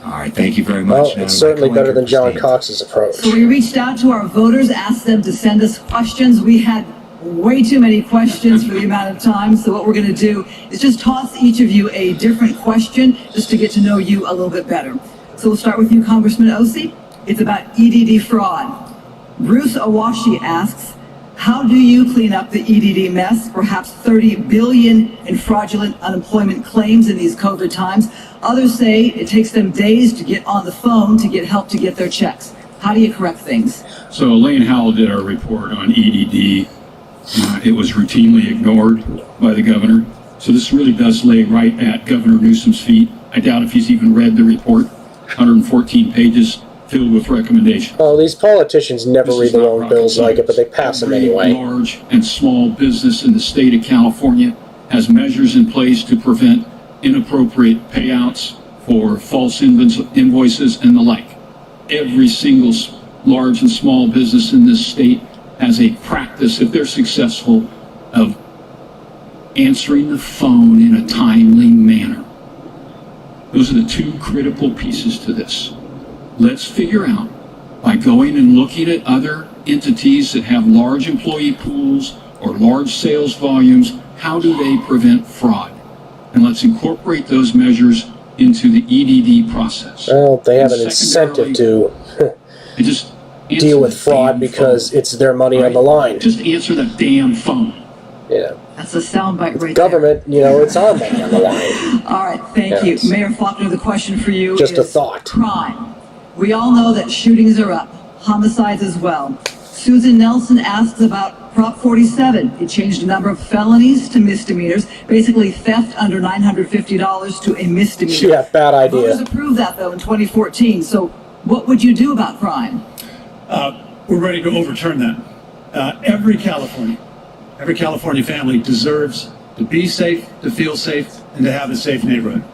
Speaker 4: All right, thank you very much.
Speaker 2: Well, it's certainly better than John Cox's approach.
Speaker 1: So we reached out to our voters, asked them to send us questions. We had way too many questions for the amount of time, so what we're going to do is just toss each of you a different question just to get to know you a little bit better. So we'll start with you, Congressman Ossie. It's about EDD fraud. Bruce Awashi asks, how do you clean up the EDD mess? Perhaps 30 billion in fraudulent unemployment claims in these COVID times. Others say it takes them days to get on the phone to get help to get their checks. How do you correct things?
Speaker 6: So Elaine Howell did our report on EDD. It was routinely ignored by the governor. So this really does lay right at Governor Newsom's feet. I doubt if he's even read the report. 114 pages. Filled with recommendations.
Speaker 2: Oh, these politicians never read their own bills like it, but they pass them anyway.
Speaker 6: Large and small business in the state of California has measures in place to prevent inappropriate payouts for false invoices and the like. Every single large and small business in this state has a practice, if they're successful, of answering the phone in a timely manner. Those are the 2 critical pieces to this. Let's figure out, by going and looking at other entities that have large employee pools or large sales volumes, how do they prevent fraud? And let's incorporate those measures into the EDD process.
Speaker 2: Well, they have an incentive to deal with fraud because it's their money on the line.
Speaker 6: Just answer the damn phone.
Speaker 2: Yeah.
Speaker 1: That's a soundbite right
Speaker 2: Government,
Speaker 1: there.
Speaker 2: it's our money on the line.
Speaker 1: All right, thank you. Mayor Faulkner, the question for you
Speaker 2: Just
Speaker 1: is
Speaker 2: a thought.
Speaker 1: crime. We all know that shootings are up, homicides as well. Susan Nelson asks about Prop 47. It changed a number of felonies to misdemeanors, basically theft under $950 to a misdemeanor.
Speaker 2: Yeah, bad idea.
Speaker 1: Voters approved that, though, in 2014. So what would you do about crime?
Speaker 7: We're ready to overturn that. Every California family deserves to be safe, to feel safe, and to have a safe neighborhood.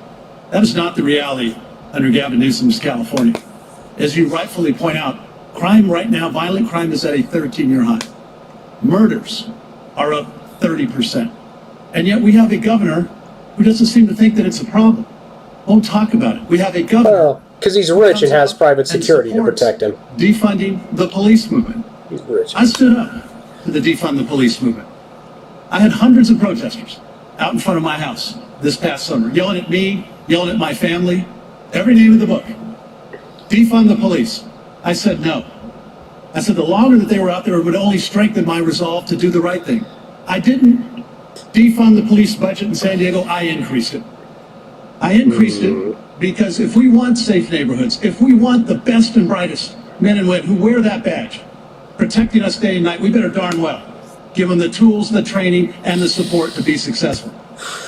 Speaker 7: That is not the reality under Gavin Newsom's California. As you rightfully point out, crime right now, violent crime is at a 13-year high. Murders are up 30%. And yet we have a governor who doesn't seem to think that it's a problem. Won't talk about it. We have a governor...
Speaker 2: Well, because he's rich and has private security to protect him.
Speaker 7: Defunding the police movement.
Speaker 2: He's rich.
Speaker 7: I stood up to the defund the police movement. I had hundreds of protesters out in front of my house this past summer, yelling at me, yelling at my family, every name of the book. Defund the police. I said no. I said the longer that they were out there, it would only strengthen my resolve to do the right thing. I didn't defund the police budget in San Diego, I increased it. I increased it because if we want safe neighborhoods, if we want the best and brightest men and women who wear that badge, protecting us day and night, we better darn well give them the tools, the training, and the support to be successful.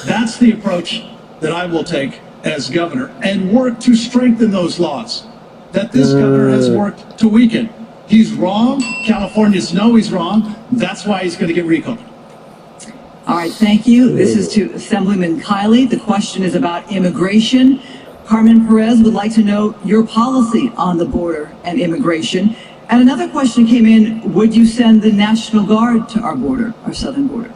Speaker 7: That's the approach that I will take as governor and work to strengthen those laws that this governor has worked to weaken. He's wrong. Californians know he's wrong. That's why he's going to get recalled.
Speaker 1: All right, thank you. This is to Assemblyman Kiley. The question is about immigration. Carmen Perez would like to know your policy on the border and immigration. And another question came in, would you send the National Guard to our border, our southern border?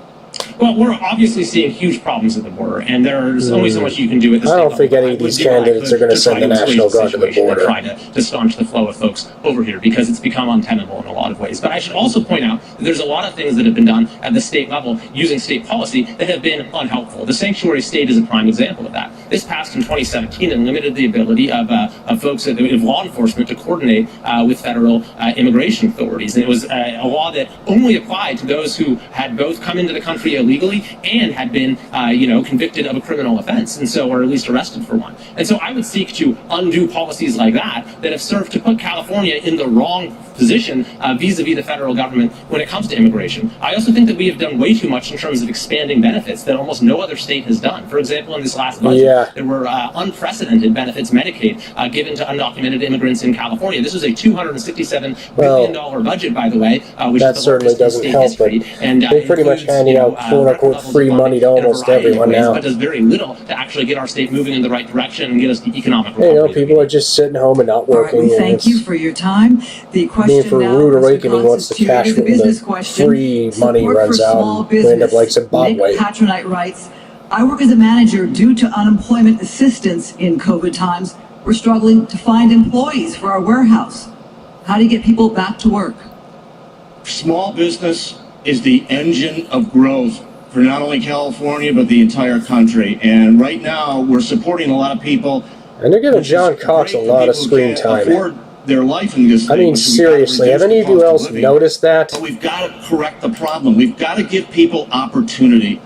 Speaker 8: Well, we're obviously seeing huge problems at the border, and there's only so much you can do at the state
Speaker 2: I
Speaker 8: level.
Speaker 2: don't think any of these candidates are going to send the National Guard to the border.
Speaker 8: Try to staunch the flow of folks over here, because it's become untenable in a lot of ways. But I should also point out that there's a lot of things that have been done at the state level using state policy that have been unhelpful. The sanctuary state is a prime example of that. This passed in 2017 and limited the ability of folks, of law enforcement, to coordinate with federal immigration authorities. And it was a law that only applied to those who had both come into the country illegally and had been, convicted of a criminal offense, and so, or at least arrested for one. And so I would seek to undo policies like that have served to put California in the wrong position vis-a-vis the federal government when it comes to immigration. I also think that we have done way too much in terms of expanding benefits that almost no other state has done. For example, in this last budget, there were unprecedented benefits, Medicaid, given to undocumented immigrants in California. This was a $267 billion budget, by the way, which
Speaker 2: that
Speaker 8: is the
Speaker 2: certainly doesn't help, but they're pretty much handing out quote-unquote free money to almost everyone now.
Speaker 8: But does very little to actually get our state moving in the right direction and get us the economic recovery.
Speaker 2: You know, people are just sitting home and not working.
Speaker 1: All right, we thank you for your time. The question
Speaker 2: for
Speaker 1: now
Speaker 2: rude
Speaker 1: is
Speaker 2: awakening, once the cash, the free money runs out, we end up like Zimbabwe.
Speaker 1: Nick Patronite writes, I work as a manager. Due to unemployment assistance in COVID times, we're struggling to find employees for our warehouse. How do you get people back to work?
Speaker 9: Small business is the engine of growth for not only California, but the entire country. And right now, we're supporting a lot of people.
Speaker 2: And they're giving John Cox a lot of screen time.
Speaker 9: Their life in this
Speaker 2: I mean, seriously, have any of you else noticed that?
Speaker 9: But we've got to correct the problem. We've got to give people opportunity.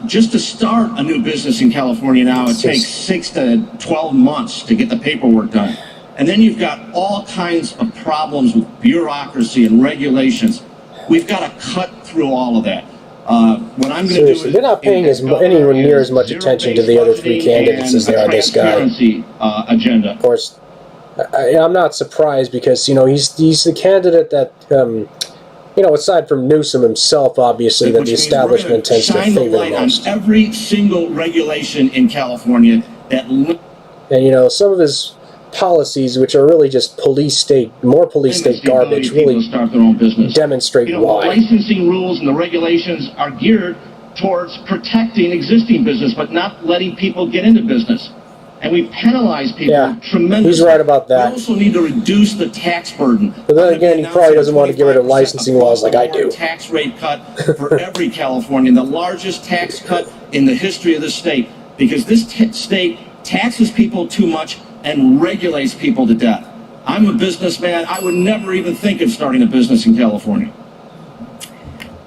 Speaker 9: Just to start a new business in California now, it takes 6 to 12 months to get the paperwork done. And then you've got all kinds of problems with bureaucracy and regulations. We've got to cut through all of that. What I'm going to do is,
Speaker 2: they're not paying anywhere near as much attention to the other three candidates as they are this guy.
Speaker 9: Agenda.
Speaker 2: Of course, I'm not surprised because, he's the candidate that, aside from Newsom himself, obviously, that the establishment tends to favor the most.
Speaker 9: On every single regulation in California that...
Speaker 2: And, some of his policies, which are really just more police state garbage, really
Speaker 9: start their own business.
Speaker 2: Demonstrate why.
Speaker 9: The licensing rules and the regulations are geared towards protecting existing business, but not letting people get into business. And we penalize people tremendously.
Speaker 2: He's right about that.
Speaker 9: We also need to reduce the tax burden.
Speaker 2: But then again, he probably doesn't want to get rid of licensing laws like I do.
Speaker 9: Tax rate cut for every Californian, the largest tax cut in the history of the state, because this state taxes people too much and regulates people to death. I'm a businessman. I would never even think of starting a business in California.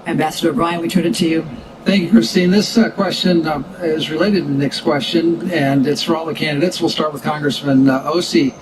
Speaker 1: Ambassador O'Brien, we turn it to you.
Speaker 10: Thank you, Christine. This question is related to Nick's question, and it's for all the candidates. We'll start with Congressman Ossie.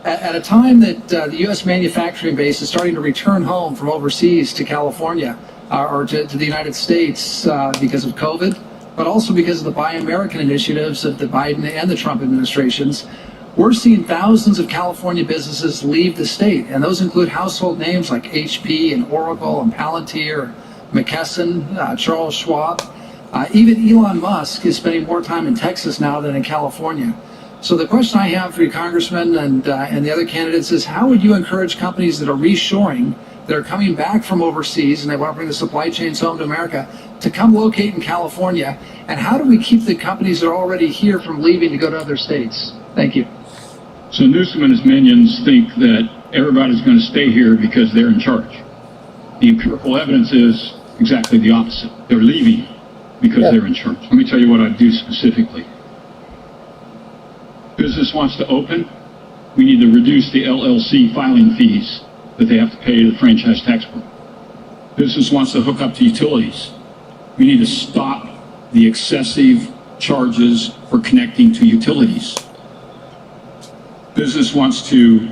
Speaker 10: At a time that the U.S. manufacturing base is starting to return home from overseas to California or to the United States because of COVID, but also because of the Buy American initiatives of the Biden and the Trump administrations, we're seeing thousands of California businesses leave the state, and those include household names like HP and Oracle and Palantir, McKesson, Charles Schwab. Even Elon Musk is spending more time in Texas now than in California. So the question I have for you, Congressman, and the other candidates is, how would you encourage companies that are reshoring, that are coming back from overseas, and they want to bring the supply chains home to America, to come locate in California? And how do we keep the companies that are already here from leaving to go to other states? Thank you.
Speaker 6: So Newsom and his minions think that everybody's going to stay here because they're in charge. The empirical evidence is exactly the opposite. They're leaving because they're in charge. Let me tell you what I'd do specifically. Business wants to open, we need to reduce the LLC filing fees that they have to pay to the franchise tax board. Business wants to hook up to utilities. We need to stop the excessive charges for connecting to utilities. Business wants to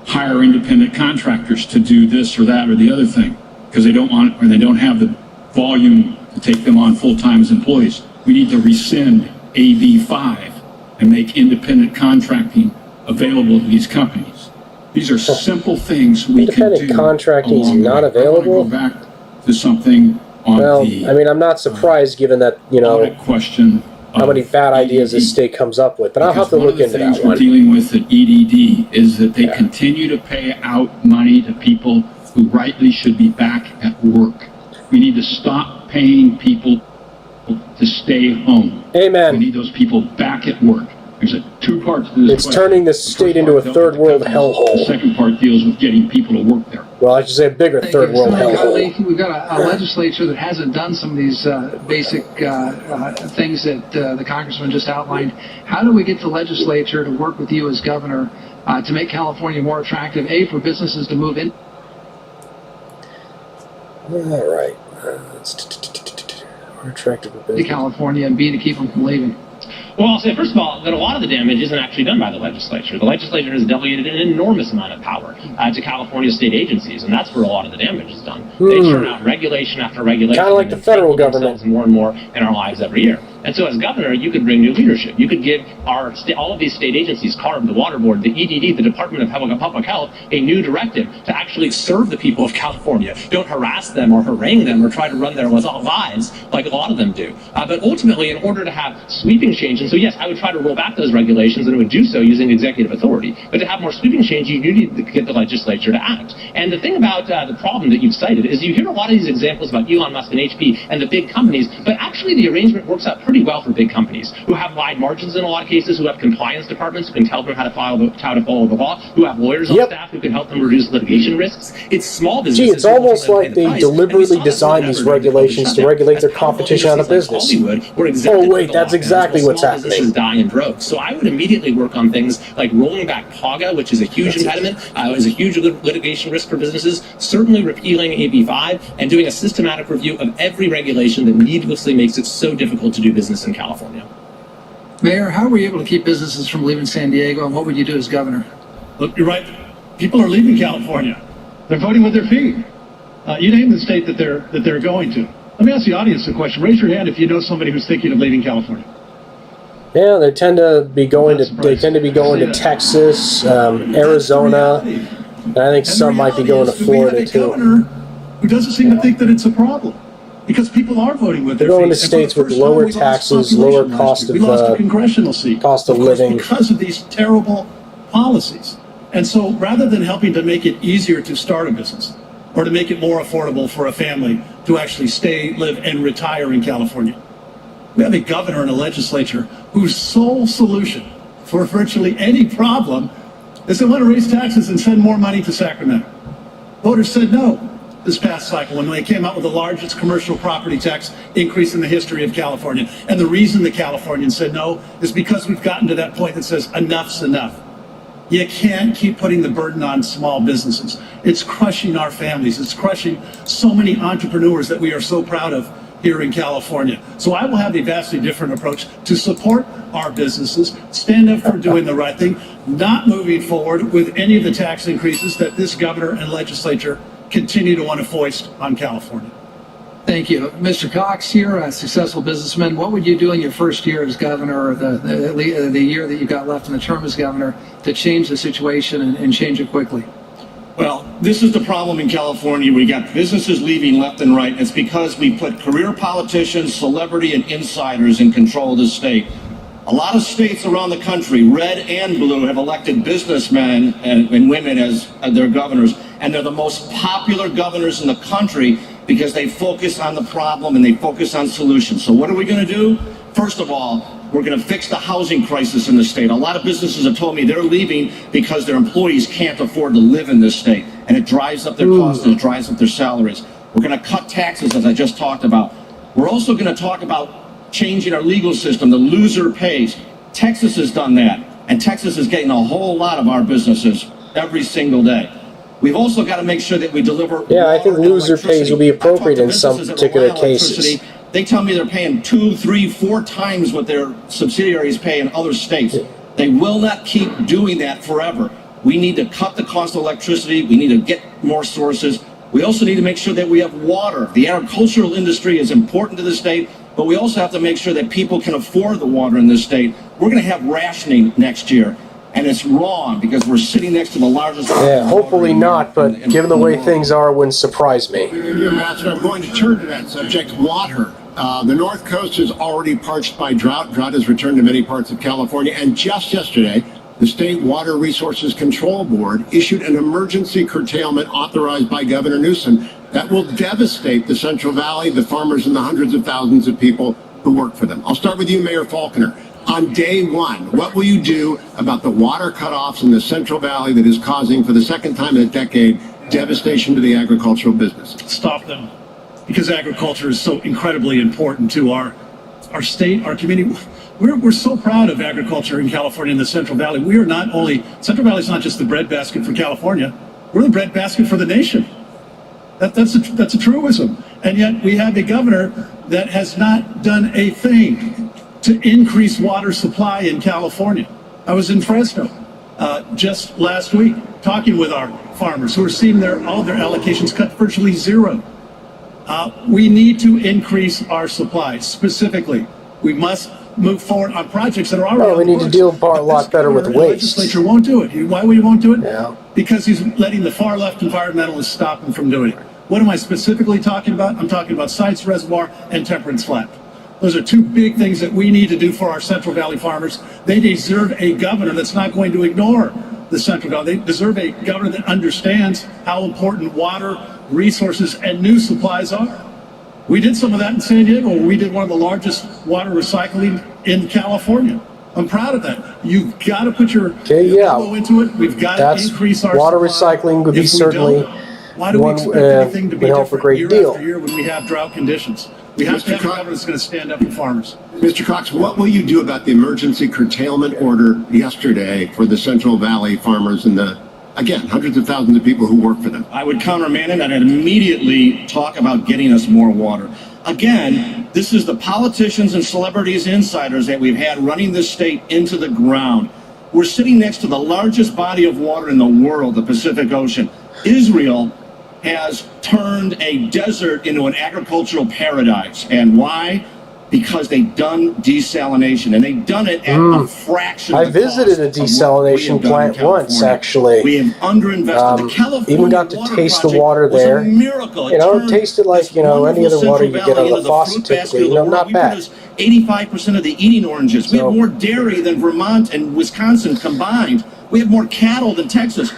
Speaker 6: hire independent contractors to do this or that or the other thing because they don't want or they don't have the volume to take them on full-time as employees. We need to rescind AB 5 and make independent contracting available to these companies. These are simple things we can do.
Speaker 2: Independent contracting is not available?
Speaker 6: I want to go back to something on
Speaker 2: I'm not surprised given that,
Speaker 6: question
Speaker 2: how many bad ideas this state comes up with, but I'll have to look into that one.
Speaker 6: One of the things we're dealing with at EDD is that they continue to pay out money to people who rightly should be back at work. We need to stop paying people to stay home.
Speaker 2: Amen.
Speaker 6: We need those people back at work. There's two parts to this
Speaker 2: It's
Speaker 6: question.
Speaker 2: turning the state into a third world hellhole.
Speaker 6: The second part deals with getting people to work there.
Speaker 2: Well, I should say a bigger third world hellhole.
Speaker 10: We've got a legislature that hasn't done some of these basic things that the congressman just outlined. How do we get the legislature to work with you as governor to make California more attractive, A, for businesses to move in?
Speaker 2: All right. More attractive for business.
Speaker 10: To California, and B, to keep them from leaving.
Speaker 8: Well, I'll say, first of all, that a lot of the damage isn't actually done by the legislature. The legislature has delegated an enormous amount of power to California state agencies, and that's where a lot of the damage is done. They churn out regulation after regulation.
Speaker 2: Kind of like the federal government.
Speaker 8: More and more in our lives every year. And so as governor, you could bring new leadership. You could give all of these state agencies, CARB, the Water Board, the EDD, the Department of Public Health, a new directive to actually serve the people of California. Don't harass them or harangue them or try to run their lives like a lot of them do. But ultimately, in order to have sweeping change, and so yes, I would try to roll back those regulations, and it would do so using executive authority. But to have more sweeping change, you need to get the legislature to act. And the thing about the problem that you've cited is you hear a lot of these examples about Elon Musk and HP and the big companies, but actually the arrangement works out pretty well for big companies who have wide margins in a lot of cases, who have compliance departments who can tell them how to follow the law, who have lawyers on staff who can help them reduce litigation risks. It's small businesses.
Speaker 2: Gee, it's almost like they deliberately designed these regulations to regulate their competition out of business. Oh wait, that's exactly what's happening.
Speaker 8: Die in droves. So I would immediately work on things like rolling back PAGA, which is a huge impediment, is a huge litigation risk for businesses, certainly repealing AB 5, and doing a systematic review of every regulation that needlessly makes it so difficult to do business in California.
Speaker 10: Mayor, how were you able to keep businesses from leaving San Diego, and what would you do as governor?
Speaker 7: Look, you're right. People are leaving California. They're voting with their feet. You name the state that they're going to. Let me ask the audience a question. Raise your hand if you know somebody who's thinking of leaving California.
Speaker 2: Yeah, they tend to be going to Texas, Arizona, and I think some might be going to Florida too.
Speaker 7: Who doesn't seem to think that it's a problem, because people are voting with their feet.
Speaker 2: They're going to states with lower taxes, lower cost of
Speaker 7: congressional seat,
Speaker 2: cost of living,
Speaker 7: because of these terrible policies. And so, rather than helping to make it easier to start a business or to make it more affordable for a family to actually stay, live, and retire in California, we have a governor and a legislature whose sole solution for virtually any problem is they want to raise taxes and send more money to Sacramento. Voters said no this past cycle when they came out with the largest commercial property tax increase in the history of California. And the reason the Californians said no is because we've gotten to that point that says enough's enough. You can't keep putting the burden on small businesses. It's crushing our families. It's crushing so many entrepreneurs that we are so proud of here in California. So I will have a vastly different approach to support our businesses, stand up for doing the right thing, not moving forward with any of the tax increases that this governor and legislature continue to want to foist on California.
Speaker 10: Thank you. Mr. Cox, you're a successful businessman. What would you do in your first year as governor, or the year that you've got left in the term as governor, to change the situation and change it quickly?
Speaker 9: Well, this is the problem in California. We got businesses leaving left and right. It's because we put career politicians, celebrity, and insiders in control of the state. A lot of states around the country, red and blue, have elected businessmen and women as their governors. And they're the most popular governors in the country because they focus on the problem and they focus on solutions. So what are we going to do? First of all, we're going to fix the housing crisis in the state. A lot of businesses have told me they're leaving because their employees can't afford to live in this state. And it drives up their costs and it drives up their salaries. We're going to cut taxes, as I just talked about. We're also going to talk about changing our legal system. The loser pays. Texas has done that. And Texas is getting a whole lot of our businesses every single day. We've also got to make sure that we deliver.
Speaker 2: Yeah, I think loser pays will be appropriate in some particular cases.
Speaker 9: They tell me they're paying 2, 3, 4 times what their subsidiaries pay in other states. They will not keep doing that forever. We need to cut the cost of electricity. We need to get more sources. We also need to make sure that we have water. The agricultural industry is important to the state, but we also have to make sure that people can afford the water in this state. We're going to have rationing next year. And it's wrong because we're sitting next to the largest...
Speaker 2: Yeah, hopefully not, but given the way things are, it wouldn't surprise me.
Speaker 5: Ambassador, I'm going to turn to that subject, water. The North Coast is already parched by drought. Drought has returned to many parts of California. And just yesterday, the State Water Resources Control Board issued an emergency curtailment authorized by Governor Newsom that will devastate the Central Valley, the farmers, and the hundreds of thousands of people who work for them. I'll start with you, Mayor Faulconer. On day one, what will you do about the water cutoffs in the Central Valley that is causing, for the second time in a decade, devastation to the agricultural business?
Speaker 7: Stop them, because agriculture is so incredibly important to our state, our community. We're so proud of agriculture in California in the Central Valley. We are not only, Central Valley is not just the breadbasket for California, we're the breadbasket for the nation. That's a truism. And yet we have a governor that has not done a thing to increase water supply in California. I was in Fresno just last week talking with our farmers who are seeing all their allocations cut virtually zero. We need to increase our supply. Specifically, we must move forward on projects that are already
Speaker 2: Well, we need to deal a lot better with
Speaker 7: the
Speaker 2: waste.
Speaker 7: legislature won't do it. Why we won't do it?
Speaker 2: Yeah.
Speaker 7: Because he's letting the far left environmentalists stop him from doing it. What am I specifically talking about? I'm talking about Sites Reservoir and Temperance Flat. Those are two big things that we need to do for our Central Valley farmers. They deserve a governor that's not going to ignore the Central Valley. They deserve a governor that understands how important water, resources, and new supplies are. We did some of that in San Diego, where we did one of the largest water recycling in California. I'm proud of that. You've got to put your elbow into it. We've got to increase our
Speaker 2: water
Speaker 7: supply.
Speaker 2: recycling would be
Speaker 7: If we
Speaker 2: certainly
Speaker 7: don't, why do we expect anything to be
Speaker 2: would help a
Speaker 7: different
Speaker 2: great
Speaker 7: year
Speaker 2: deal.
Speaker 7: after year when we have drought conditions? We have to have a governor that's going to stand up for farmers.
Speaker 5: Mr. Cox, what will you do about the emergency curtailment order yesterday for the Central Valley farmers and again, hundreds of thousands of people who work for them?
Speaker 9: I would countermand it and I'd immediately talk about getting us more water. Again, this is the politicians and celebrities, insiders that we've had running this state into the ground. We're sitting next to the largest body of water in the world, the Pacific Ocean. Israel has turned a desert into an agricultural paradise. And why? Because they've done desalination, and they've done it at a fraction of the cost.
Speaker 2: I visited a desalination plant once, actually.
Speaker 9: We have underinvested. The California
Speaker 2: even got to
Speaker 9: water
Speaker 2: taste the
Speaker 9: project
Speaker 2: water
Speaker 9: was
Speaker 2: there.
Speaker 9: a miracle.
Speaker 2: It tasted like, any other water you get out of the faucet typically. Not bad.
Speaker 9: 85% of the eating oranges. We have more dairy than Vermont and Wisconsin combined. We have more cattle than Texas.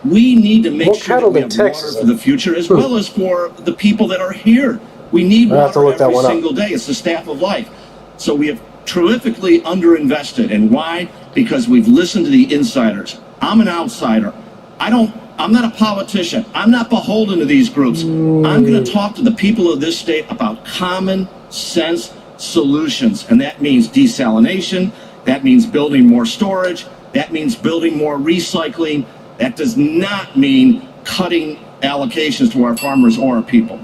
Speaker 9: We need to make sure that we have water for the future, as well as for the people that are here. We need water every single day. It's the staff of life. So we have terrifically underinvested. And why? Because we've listened to the insiders. I'm an outsider. I'm not a politician. I'm not beholden to these groups. I'm going to talk to the people of this state about common sense solutions. And that means desalination. That means building more storage. That means building more recycling. That does not mean cutting allocations to our farmers or our people.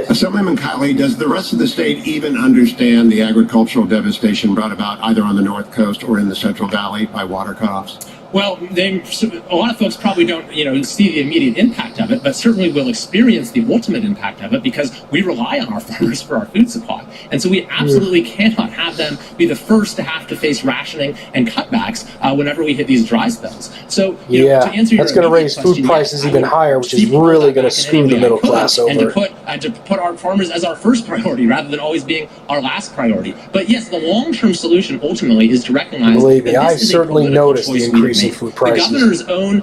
Speaker 5: Assemblyman Kiley, does the rest of the state even understand the agricultural devastation brought about either on the North Coast or in the Central Valley by water cutoffs?
Speaker 8: Well, a lot of folks probably don't, see the immediate impact of it, but certainly will experience the ultimate impact of it because we rely on our farmers for our food supply. And so we absolutely cannot have them be the first to have to face rationing and cutbacks whenever we hit these dry spells. So, to answer
Speaker 2: that's going to raise food prices even higher, which is really going to screw the middle class over.
Speaker 8: And to put our farmers as our first priority rather than always being our last priority. But yes, the long-term solution ultimately is to recognize
Speaker 2: Believe me,
Speaker 8: that
Speaker 2: I
Speaker 8: this is
Speaker 2: certainly noticed the increase in food prices.
Speaker 8: The governor's own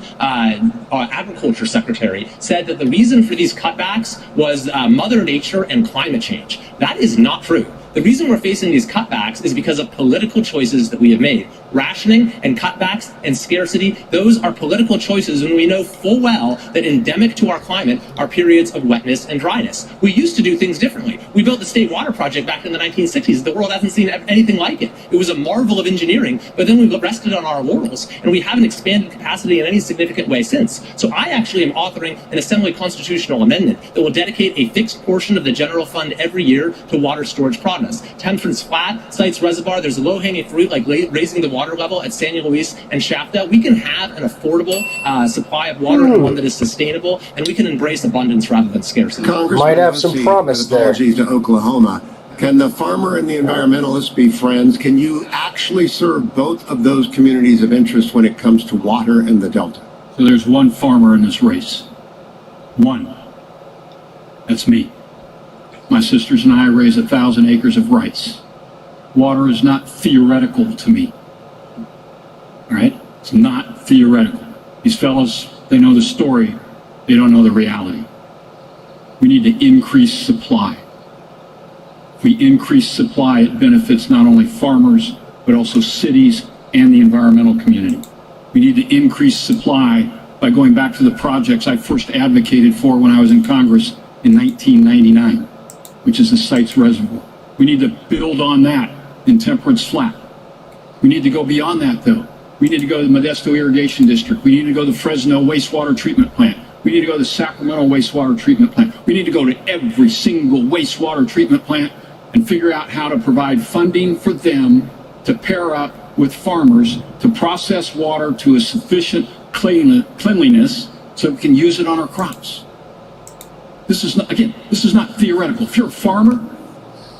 Speaker 8: agriculture secretary said that the reason for these cutbacks was Mother Nature and climate change. That is not true. The reason we're facing these cutbacks is because of political choices that we have made. Rationing and cutbacks and scarcity, those are political choices, and we know full well that endemic to our climate are periods of wetness and dryness. We used to do things differently. We built the State Water Project back in the 1960s. The world hasn't seen anything like it. It was a marvel of engineering, but then we rested on our laurels, and we haven't expanded capacity in any significant way since. So I actually am authoring an Assembly constitutional amendment that will dedicate a fixed portion of the general fund every year to water storage projects. Temperance Flat, Sites Reservoir, there's a low-hanging fruit like raising the water level at San Luis and Shafta. We can have an affordable supply of water and one that is sustainable, and we can embrace abundance rather than scarcity.
Speaker 2: Might have some promise there.
Speaker 5: Apologies to Oklahoma. Can the farmer and the environmentalist be friends? Can you actually serve both of those communities of interest when it comes to water and the Delta?
Speaker 6: So there's one farmer in this race. One. That's me. My sisters and I raise 1,000 acres of rice. Water is not theoretical to me. All right? It's not theoretical. These fellows, they know the story. They don't know the reality. We need to increase supply. If we increase supply, it benefits not only farmers, but also cities and the environmental community. We need to increase supply by going back to the projects I first advocated for when I was in Congress in 1999, which is the Sites Reservoir. We need to build on that in Temperance Flat. We need to go beyond that, though. We need to go to the Modesto Irrigation District. We need to go to the Fresno Wastewater Treatment Plant. We need to go to the Sacramento Wastewater Treatment Plant. We need to go to every single wastewater treatment plant and figure out how to provide funding for them to pair up with farmers to process water to a sufficient cleanliness so we can use it on our crops. This is not, again, this is not theoretical. If you're a farmer,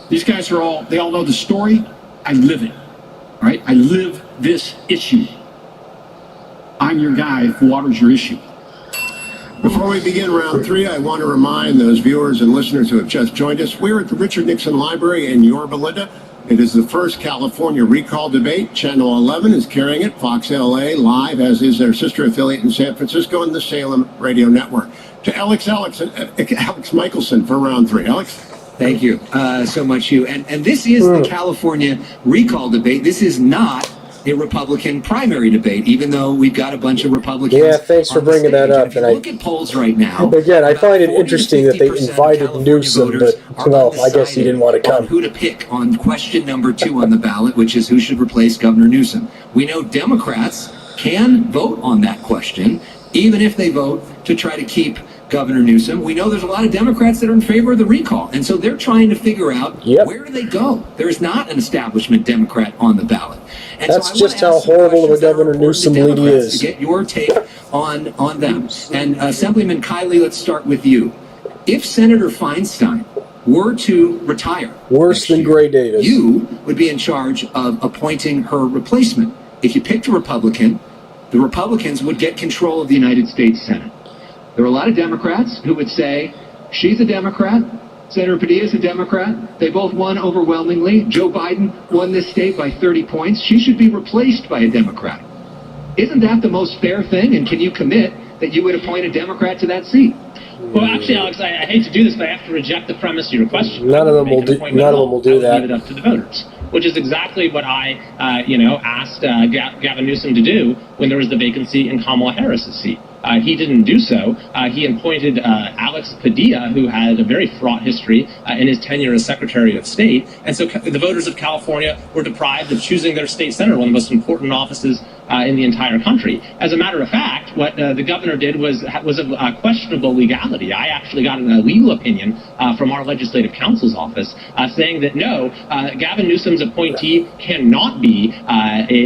Speaker 6: these guys they all know the story. I live it, all right? I live this issue. I'm your guy if water's your issue.
Speaker 5: Before we begin round three, I want to remind those viewers and listeners who have just joined us, we're at the Richard Nixon Library in Yorba Linda. It is the first California recall debate. Channel 11 is carrying it, Fox LA live, as is their sister affiliate in San Francisco and the Salem Radio Network. To Alex Michelson for round three. Alex?
Speaker 4: Thank you so much, Hugh. And this is the California recall debate. This is not a Republican primary debate, even though we've got a bunch of Republicans.
Speaker 2: Yeah, thanks for bringing that up.
Speaker 4: If you look at polls right now,
Speaker 2: again, I find it interesting that they invited Newsom, but, well, I guess he didn't want to come.
Speaker 4: Who to pick on question number 2 on the ballot, which is who should replace Governor Newsom. We know Democrats can vote on that question, even if they vote to try to keep Governor Newsom. We know there's a lot of Democrats that are in favor of the recall, and so they're trying to figure out where do they go. There is not an establishment Democrat on the ballot. And
Speaker 2: that's
Speaker 4: so
Speaker 2: just how horrible of a Governor Newsom lead is.
Speaker 4: To get your take on them. And Assemblyman Kiley, let's start with you. If Senator Feinstein were to retire,
Speaker 2: worse than Gray Davis,
Speaker 4: you would be in charge of appointing her replacement. If you picked a Republican, the Republicans would get control of the United States Senate. There are a lot of Democrats who would say, she's a Democrat, Senator Padilla is a Democrat, they both won overwhelmingly. Joe Biden won this state by 30 points. She should be replaced by a Democrat. Isn't that the most fair thing? And can you commit that you would appoint a Democrat to that seat?
Speaker 8: Well, actually, Alex, I hate to do this, but I have to reject the premise of your question.
Speaker 2: None of them will do that.
Speaker 8: Leave it up to the voters, which is exactly what I, asked Gavin Newsom to do when there was the vacancy in Kamala Harris's seat. He didn't do so. He appointed Alex Padilla, who had a very fraught history in his tenure as Secretary of State. And so the voters of California were deprived of choosing their state senator, one of the most important offices in the entire country. As a matter of fact, what the governor did was of questionable legality. I actually got a legal opinion from our legislative counsel's office saying that no, Gavin Newsom's appointee cannot be,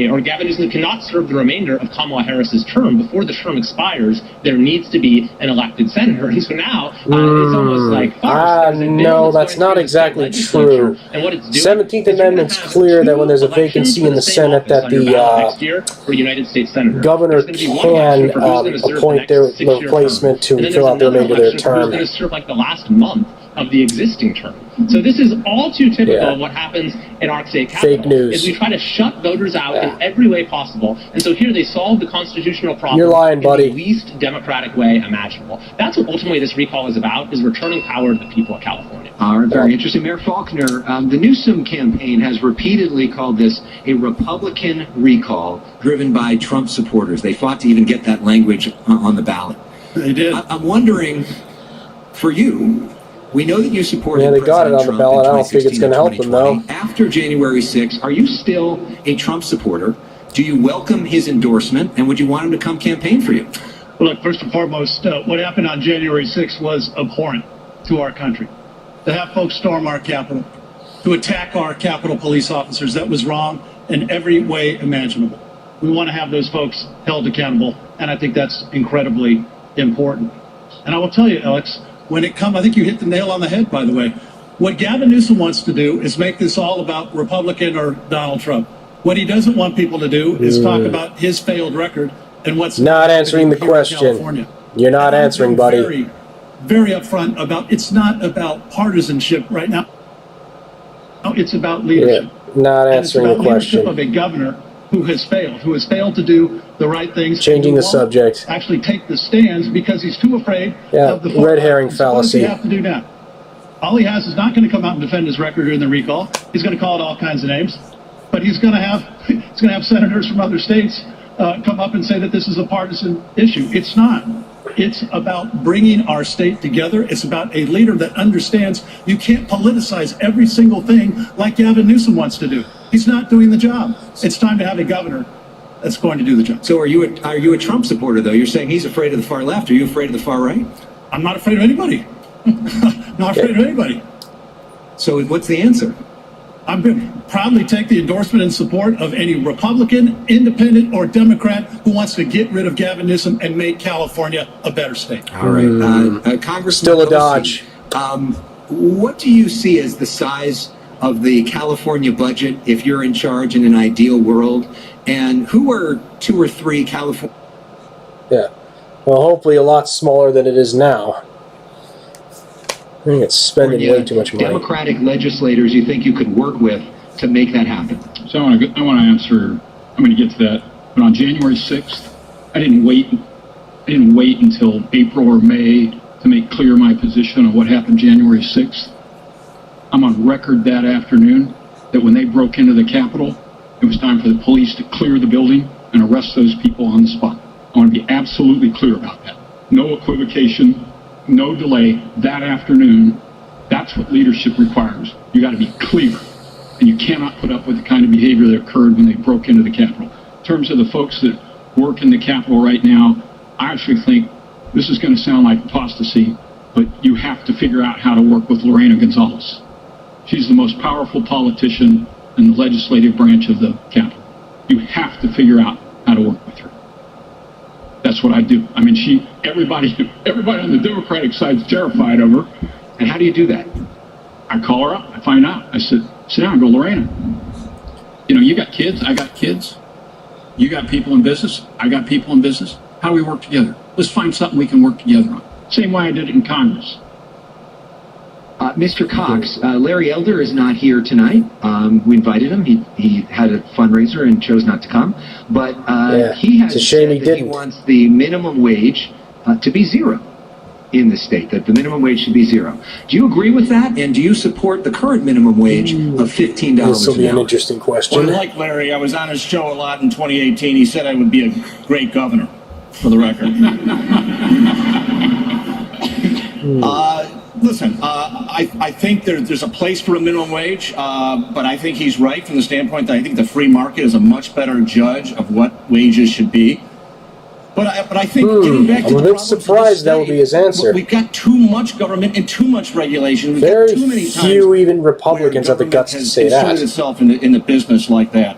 Speaker 8: or Gavin Newsom cannot serve the remainder of Kamala Harris's term. Before the term expires, there needs to be an elected senator. And so now it's almost like
Speaker 2: no, that's not exactly true.
Speaker 8: And what it's doing,
Speaker 2: 17th Amendment's clear that when there's a vacancy in the Senate that the
Speaker 8: United States Senator.
Speaker 2: Governor can appoint their replacement to fill out the remainder of their term.
Speaker 8: Going to serve like the last month of the existing term. So this is all too typical of what happens in our state capital.
Speaker 2: Fake news.
Speaker 8: Is we try to shut voters out in every way possible. And so here they solve the constitutional problem
Speaker 2: You're lying, buddy.
Speaker 8: in the least democratic way imaginable. That's what ultimately this recall is about, is returning power to the people of California.
Speaker 4: All right, very interesting. Mayor Faulkner, the Newsom campaign has repeatedly called this a Republican recall driven by Trump supporters. They fought to even get that language on the ballot.
Speaker 7: They did.
Speaker 4: I'm wondering, for you, we know that you supported
Speaker 2: they got it on the ballot. I don't think it's going to help them, though.
Speaker 4: After January 6th, are you still a Trump supporter? Do you welcome his endorsement, and would you want him to come campaign for you?
Speaker 7: Well, look, first and foremost, what happened on January 6th was abhorrent to our country. To have folks storm our Capitol, to attack our Capitol police officers, that was wrong in every way imaginable. We want to have those folks held accountable, and I think that's incredibly important. And I will tell you, Alex, when it comes, I think you hit the nail on the head, by the way. What Gavin Newsom wants to do is make this all about Republican or Donald Trump. What he doesn't want people to do is talk about his failed record and what's
Speaker 2: not answering the question. You're not answering, buddy.
Speaker 7: Very, very upfront about it's not about partisanship right now. No, it's about leadership.
Speaker 2: Not answering the question.
Speaker 7: Leadership of a governor who has failed to do the right things.
Speaker 2: Changing the subject.
Speaker 7: Actually take the stands because he's too afraid
Speaker 2: Yeah,
Speaker 7: of the
Speaker 2: red herring
Speaker 7: So what does
Speaker 2: fallacy.
Speaker 7: he have to do now? All he has is not going to come out and defend his record during the recall. He's going to call it all kinds of names, but he's going to have senators from other states come up and say that this is a partisan issue. It's not. It's about bringing our state together. It's about a leader that understands you can't politicize every single thing like Gavin Newsom wants to do. He's not doing the job. It's time to have a governor that's going to do the job.
Speaker 4: So are you a Trump supporter, though? You're saying he's afraid of the far left. Are you afraid of the far right?
Speaker 7: I'm not afraid of anybody. Not afraid of anybody.
Speaker 4: So what's the answer?
Speaker 7: I'm going to proudly take the endorsement and support of any Republican, Independent, or Democrat who wants to get rid of Gavin Newsom and make California a better state.
Speaker 4: All right. Congressman
Speaker 2: Still a dodge.
Speaker 4: What do you see as the size of the California budget if you're in charge in an ideal world? And who are 2 or 3 California...
Speaker 2: Yeah. Well, hopefully a lot smaller than it is now. I think it's spending way too much money.
Speaker 4: Democratic legislators you think you could work with to make that happen?
Speaker 6: So I want to answer, I'm going to get to that. But on January 6th, I didn't wait until April or May to make clear my position on what happened January 6th. I'm on record that afternoon that when they broke into the Capitol, it was time for the police to clear the building and arrest those people on the spot. I want to be absolutely clear about that. No equivocation, no delay. That afternoon, that's what leadership requires. You got to be clear, and you cannot put up with the kind of behavior that occurred when they broke into the Capitol. In terms of the folks that work in the Capitol right now, I actually think this is going to sound like apostasy, but you have to figure out how to work with Lorena Gonzalez. She's the most powerful politician in the legislative branch of the Capitol. You have to figure out how to work with her. That's what I do. I mean, everybody on the Democratic side is terrified of her.
Speaker 4: And how do you do that?
Speaker 6: I call her up. I find out. I said, sit down. I go, Lorena, you got kids. I got kids. You got people in business. I got people in business. How do we work together? Let's find something we can work together on. Same way I did it in Congress.
Speaker 4: Mr. Cox, Larry Elder is not here tonight. We invited him. He had a fundraiser and chose not to come. But he has said that he wants the minimum wage to be zero in the state, that the minimum wage should be zero. Do you agree with that? And do you support the current minimum wage of $15 an hour?
Speaker 2: This will be an interesting question.
Speaker 7: Well, like Larry, I was on his show a lot in 2018. He said I would be a great governor, for the record. Listen, I think there's a place for a minimum wage, but I think he's right from the standpoint that I think the free market is a much better judge of what wages should be. But I think getting back to
Speaker 2: I'm a bit surprised that would be his answer.
Speaker 7: We've got too much government and too much regulation. We've
Speaker 2: Very
Speaker 7: got too many
Speaker 2: few even Republicans have the guts to say that.
Speaker 7: Inserted itself in the business like that.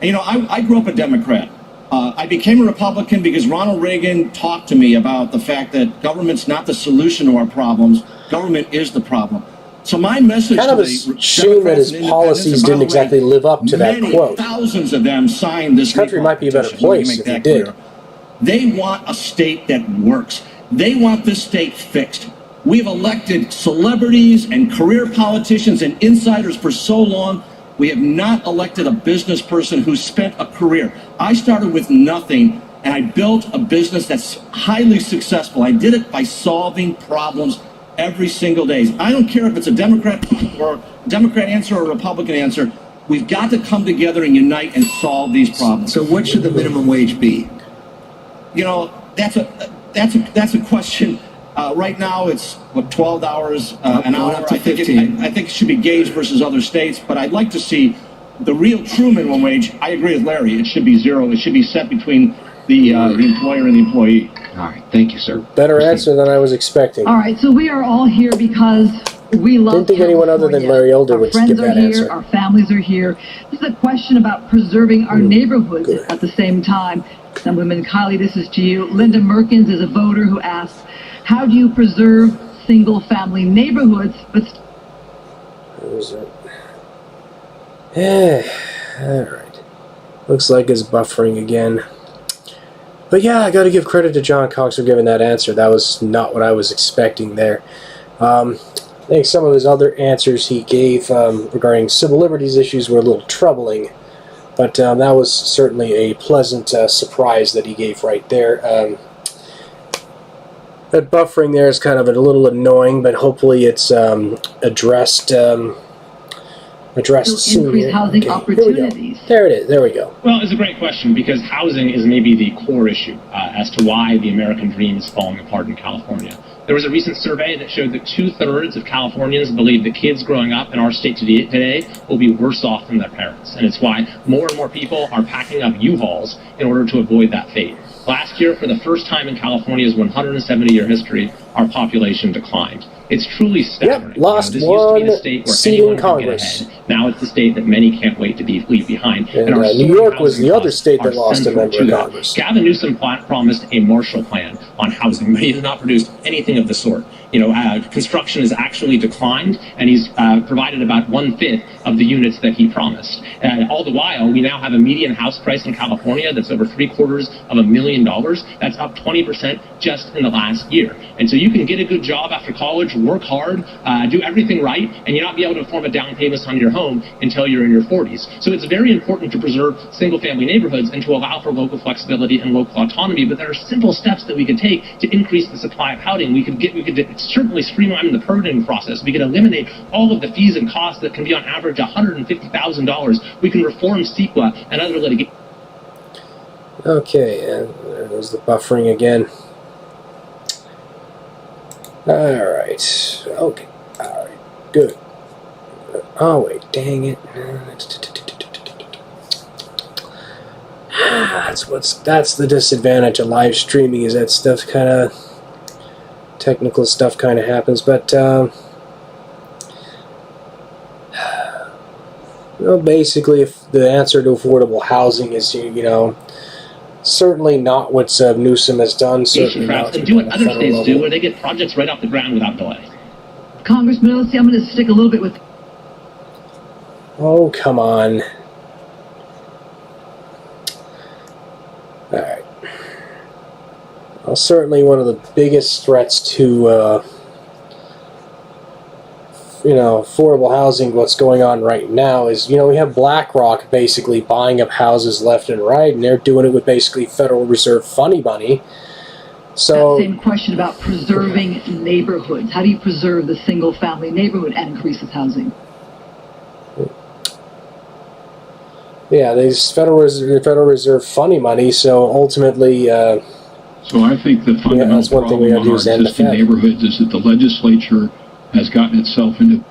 Speaker 7: And, I grew up a Democrat. I became a Republican because Ronald Reagan talked to me about the fact that government's not the solution to our problems. Government is the problem. So my message
Speaker 2: kind of a shame that his policies didn't exactly live up to that quote.
Speaker 7: Thousands of them signed this.
Speaker 2: The country might be a better place if he did.
Speaker 7: They want a state that works. They want this state fixed. We've elected celebrities and career politicians and insiders for so long. We have not elected a business person who spent a career. I started with nothing, and I built a business that's highly successful. I did it by solving problems every single day. I don't care if it's a Democrat answer or a Republican answer. We've got to come together and unite and solve these problems.
Speaker 4: So what should the minimum wage be?
Speaker 7: That's a question. Right now, it's $12 an hour.
Speaker 4: Up to 15.
Speaker 7: I think it should be gauged versus other states. But I'd like to see the real true minimum wage. I agree with Larry. It should be zero. It should be set between the employer and the employee.
Speaker 4: All right. Thank you, sir.
Speaker 2: Better answer than I was expecting.
Speaker 1: All right, so we are all here because we love
Speaker 2: Didn't think anyone other than Larry Elder would give that answer.
Speaker 1: Our families are here. This is a question about preserving our neighborhoods at the same time. Assemblyman Kiley, this is to you. Linda Merkins is a voter who asks, how do you preserve single-family neighborhoods?
Speaker 2: Where is it? Yeah, all right. Looks like it's buffering again. But yeah, I got to give credit to John Cox for giving that answer. That was not what I was expecting there. I think some of his other answers he gave regarding civil liberties issues were a little troubling. But that was certainly a pleasant surprise that he gave right there. That buffering there is kind of a little annoying, but hopefully it's addressed soon.
Speaker 1: Increase housing opportunities.
Speaker 2: There it is. There we go.
Speaker 8: Well, it's a great question because housing is maybe the core issue as to why the American dream is falling apart in California. There was a recent survey that showed that 2/3 of Californians believe that kids growing up in our state today will be worse off than their parents. And it's why more and more people are packing up U-Hauls in order to avoid that fate. Last year, for the first time in California's 170-year history, our population declined. It's truly staggering.
Speaker 2: Yep, lost
Speaker 8: this used to be the state where
Speaker 2: seat
Speaker 8: anyone
Speaker 2: in
Speaker 8: could get
Speaker 2: Congress.
Speaker 8: ahead. Now it's the state that many can't wait to leave behind.
Speaker 2: And
Speaker 8: our
Speaker 2: New York was the other state that lost a member of Congress.
Speaker 8: Gavin Newsom promised a Marshall Plan on housing, but he has not produced anything of the sort. Construction has actually declined, and he's provided about 1/5 of the units that he promised. All the while, we now have a median house price in California that's over $750,000. That's up 20% just in the last year. And so you can get a good job after college, work hard, do everything right, and you not be able to afford a down payment on your home until you're in your 40s. So it's very important to preserve single-family neighborhoods and to allow for local flexibility and local autonomy. But there are simple steps that we could take to increase the supply of housing. We could certainly streamline the permitting process. We could eliminate all of the fees and costs that can be on average $150,000. We can reform CEQA and other litigation.
Speaker 2: Okay, and there's the buffering again. Alright. Okay. Alright. Good. Oh, wait. Dang it. That's the disadvantage of live streaming, is that stuff kind of... technical stuff kind of happens, but basically, if the answer to affordable housing is, certainly not what Newsom has done. Certainly not.
Speaker 8: And do what other states do, where they get projects right off the ground without delay.
Speaker 1: Congressman Ossie, I'm going to stick a little bit with...
Speaker 2: Oh, come on. All right. Well, certainly one of the biggest threats to, affordable housing, what's going on right now is, we have BlackRock basically buying up houses left and right, and they're doing it with basically Federal Reserve funny money. So,
Speaker 1: that same question about preserving neighborhoods. How do you preserve the single-family neighborhood and increases housing?
Speaker 2: Yeah, there's Federal Reserve funny money, so ultimately...
Speaker 6: So I think the fundamental problem on our existing neighborhoods is that the legislature has gotten itself into...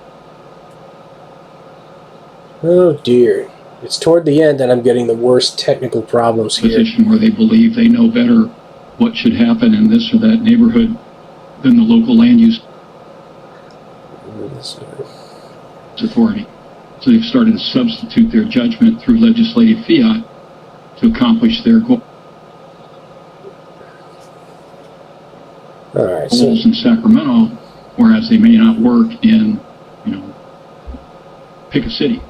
Speaker 2: Oh dear. It's toward the end that I'm getting the worst technical problems here.
Speaker 6: ...position where they believe they know better what should happen in this or that neighborhood than the local land use authority. So they've started to substitute their judgment through legislative fiat to accomplish their goal.
Speaker 2: All right,
Speaker 6: goals in Sacramento, whereas they may not work in, pick a city.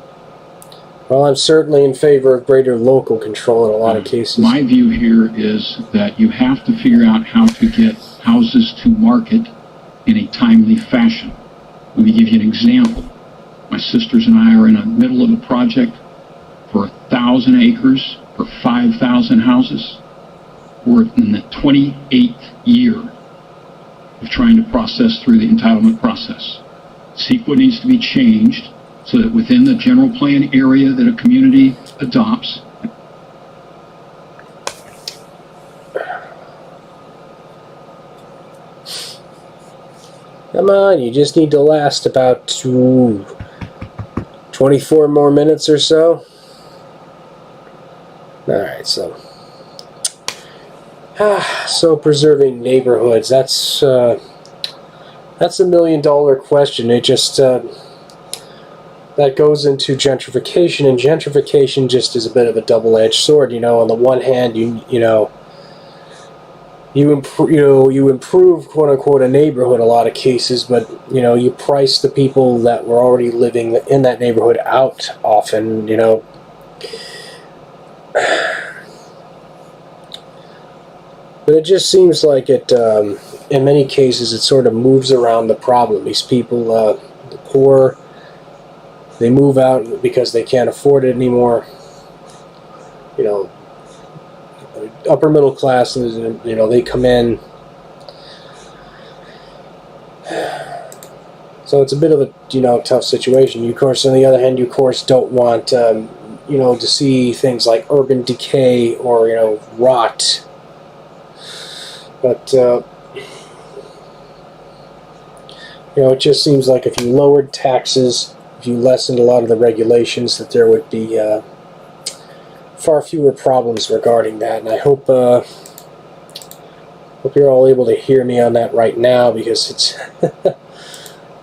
Speaker 2: Well, I'm certainly in favor of greater local control in a lot of cases.
Speaker 6: My view here is that you have to figure out how to get houses to market in a timely fashion. Let me give you an example. My sisters and I are in the middle of a project for 1,000 acres for 5,000 houses. We're in the 28th year of trying to process through the entitlement process. CEQA needs to be changed so that within the general plan area that a community adopts,
Speaker 2: come on, you just need to last about 24 more minutes or so. Alright, so preserving neighborhoods, that's $1 million question. It just that goes into gentrification, and gentrification just is a bit of a double-edged sword. On the one hand, you improve quote unquote a neighborhood in a lot of cases, but you price the people that were already living in that neighborhood out often. But it just seems like it, in many cases, it sort of moves around the problem. These people, the poor, they move out because they can't afford it anymore. you know, upper middle classes, and you know, they come in. So it's a bit of a, you know, tough situation. You, of course, on the other hand, you of course don't want, you know, to see things like urban decay or, you know, rot. But you know, it just seems like if you lowered taxes, if you lessened a lot of the regulations, that there would be far fewer problems regarding that. And I hope you're all able to hear me on that right now, because it's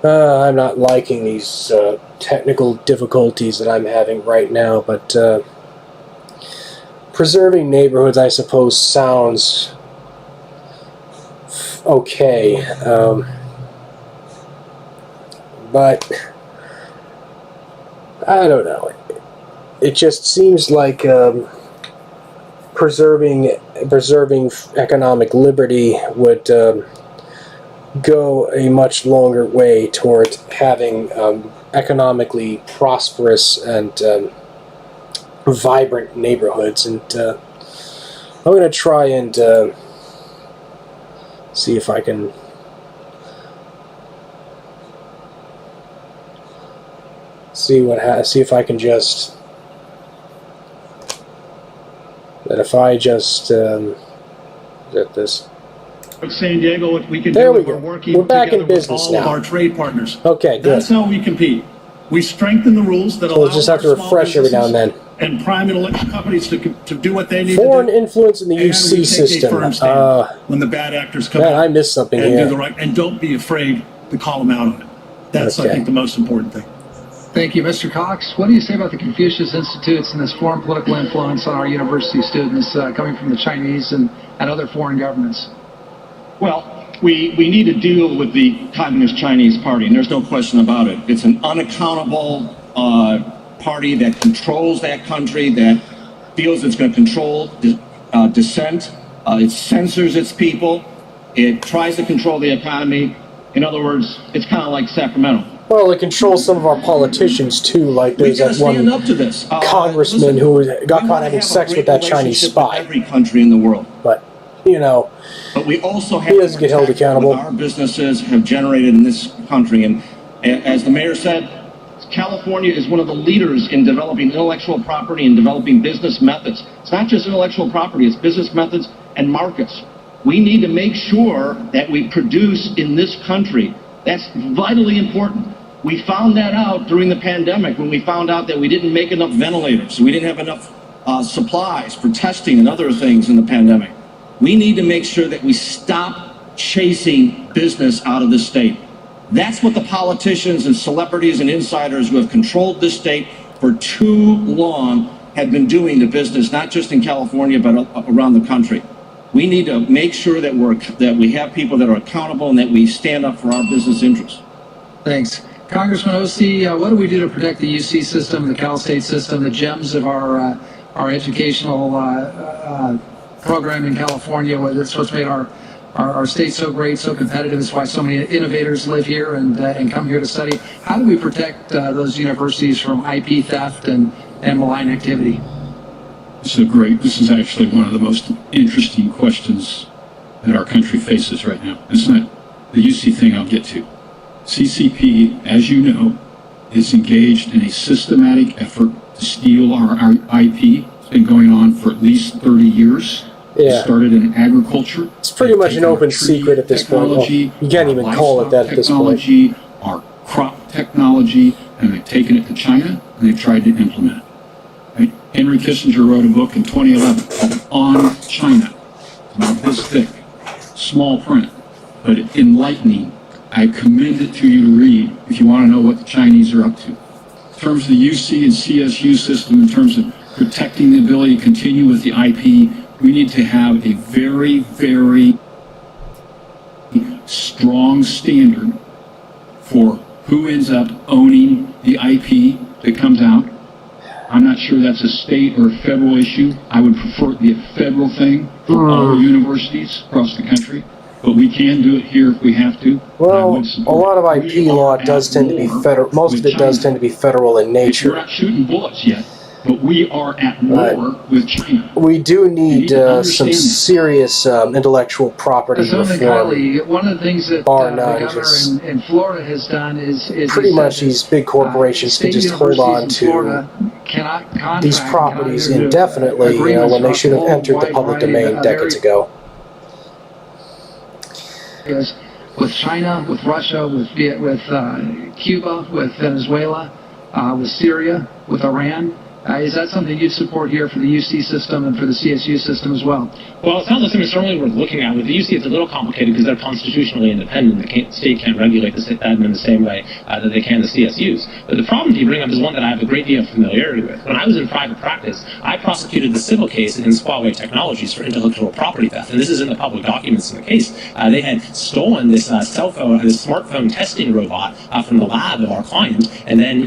Speaker 2: I'm not liking these technical difficulties that I'm having right now. But preserving neighborhoods, I suppose, sounds okay. But I don't know. It just seems like preserving economic liberty would go a much longer way toward having economically prosperous and vibrant neighborhoods. And I'm going to try and see if I can see if I can just if I just get this.
Speaker 7: San Diego, what we can
Speaker 2: There
Speaker 7: do,
Speaker 2: we go.
Speaker 7: we're working
Speaker 2: We're back
Speaker 7: together
Speaker 2: in business
Speaker 7: with all
Speaker 2: now.
Speaker 7: of our trade partners.
Speaker 2: Okay, good.
Speaker 7: That's how we compete. We strengthen the rules that
Speaker 2: So
Speaker 7: allow
Speaker 2: we'll just have to
Speaker 7: our small
Speaker 2: refresh every now and then.
Speaker 7: businesses and prime and electric companies to do what they need
Speaker 2: Foreign
Speaker 7: to do.
Speaker 2: influence in the
Speaker 7: And we
Speaker 2: UC
Speaker 7: take a
Speaker 2: system.
Speaker 7: firm stand when the bad actors come
Speaker 2: Man,
Speaker 7: out
Speaker 2: I missed something
Speaker 7: and
Speaker 2: here.
Speaker 7: do the right, and don't be afraid to call them out on it. That's,
Speaker 2: Okay.
Speaker 7: I think, the most important thing.
Speaker 10: Thank you. Mr. Cox, what do you say about the Confucius Institutes and this foreign political influence on our university students coming from the Chinese and other foreign governments?
Speaker 9: Well, we need to deal with the Communist Chinese Party, and there's no question about it. It's an unaccountable party that controls that country, that feels it's going to control dissent. It censors its people. It tries to control the economy. In other words, it's kind of like Sacramento.
Speaker 2: Well, it controls some of our politicians too. Like there's that one
Speaker 9: up to this.
Speaker 2: congressman who got caught having sex with that Chinese spy.
Speaker 9: Every country in the world.
Speaker 2: But you know,
Speaker 9: but we also have
Speaker 2: he doesn't get held accountable.
Speaker 9: What our businesses have generated in this country, and as the mayor said, California is one of the leaders in developing intellectual property and developing business methods. It's not just intellectual property; it's business methods and markets. We need to make sure that we produce in this country. That's vitally important. We found that out during the pandemic when we found out that we didn't make enough ventilators. We didn't have enough supplies for testing and other things in the pandemic. We need to make sure that we stop chasing business out of this state. That's what the politicians and celebrities and insiders who have controlled this state for too long have been doing to business, not just in California, but around the country. We need to make sure that we have people that are accountable and that we stand up for our business interests.
Speaker 10: Thanks. Congressman Ossie, what do we do to protect the UC system, the Cal State system, the gems of our educational program in California? That's what's made our state so great, so competitive. It's why so many innovators live here and come here to study. How do we protect those universities from IP theft and malign activity?
Speaker 6: This is actually one of the most interesting questions that our country faces right now. It's not the UC thing I'll get to. CCP, as you know, is engaged in a systematic effort to steal our IP. It's been going on for at least 30 years.
Speaker 2: Yeah.
Speaker 6: It started in agriculture.
Speaker 2: It's pretty much an open secret at this point. Well, you can't even call it that at this point.
Speaker 6: Our crop technology, and they've taken it to China and they've tried to implement it. Right? Henry Kissinger wrote a book in 2011 called On China. About this thick, small print, but enlightening. I commend it to you to read if you want to know what the Chinese are up to. In terms of the UC and CSU system, in terms of protecting the ability to continue with the IP, we need to have a very, very strong standard for who ends up owning the IP that comes out. I'm not sure that's a state or a federal issue. I would prefer it to be a federal thing for all universities across the country. But we can do it here if we have to.
Speaker 2: Well, a lot of IP law does tend to be federal. Most of it does tend to be federal in nature.
Speaker 6: We're not shooting bullets yet.
Speaker 9: but we are at war with China.
Speaker 2: We do need some serious intellectual property
Speaker 10: Assemblyman
Speaker 2: reform.
Speaker 10: Kiley, one of the things that the governor in Florida has done is
Speaker 2: pretty much these big corporations can just hold on to these properties indefinitely, when they should have entered the public domain decades ago.
Speaker 10: With China, with Russia, with Cuba, with Venezuela, with Syria, with Iran. Is that something you'd support here for the UC system and for the CSU system as well?
Speaker 8: Well, it sounds like something certainly worth looking at. With the UC, it's a little complicated because they're constitutionally independent. The state can't regulate them in the same way that they can the CSUs. But the problem that you bring up is one that I have a great deal of familiarity with. When I was in private practice, I prosecuted the civil case against Huawei Technologies for intellectual property theft. And this is in the public documents in the case. They had stolen this smartphone testing robot from the lab of our client, and then,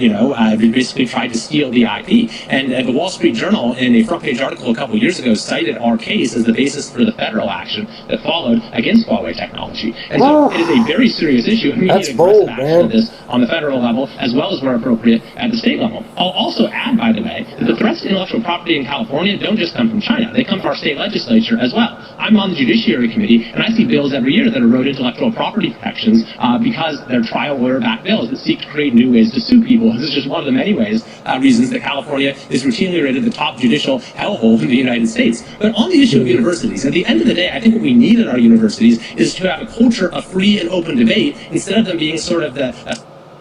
Speaker 8: basically tried to steal the IP. And the Wall Street Journal, in a front-page article a couple years ago, cited our case as the basis for the federal action that followed against Huawei Technology. And so it is a very serious issue. And we need aggressive action on this on the federal level, as well as where appropriate at the state level. I'll also add, by the way, that the threats to intellectual property in California don't just come from China. They come from our state legislature as well. I'm on the Judiciary Committee, and I see bills every year that erode intellectual property protections because they're trial lawyer-backed bills that seek to create new ways to sue people. This is just one of the many reasons that California is routinely rated the top judicial hellhole in the United States. But on the issue of universities, at the end of the day, I think what we need at our universities is to have a culture of free and open debate instead of them being sort of the...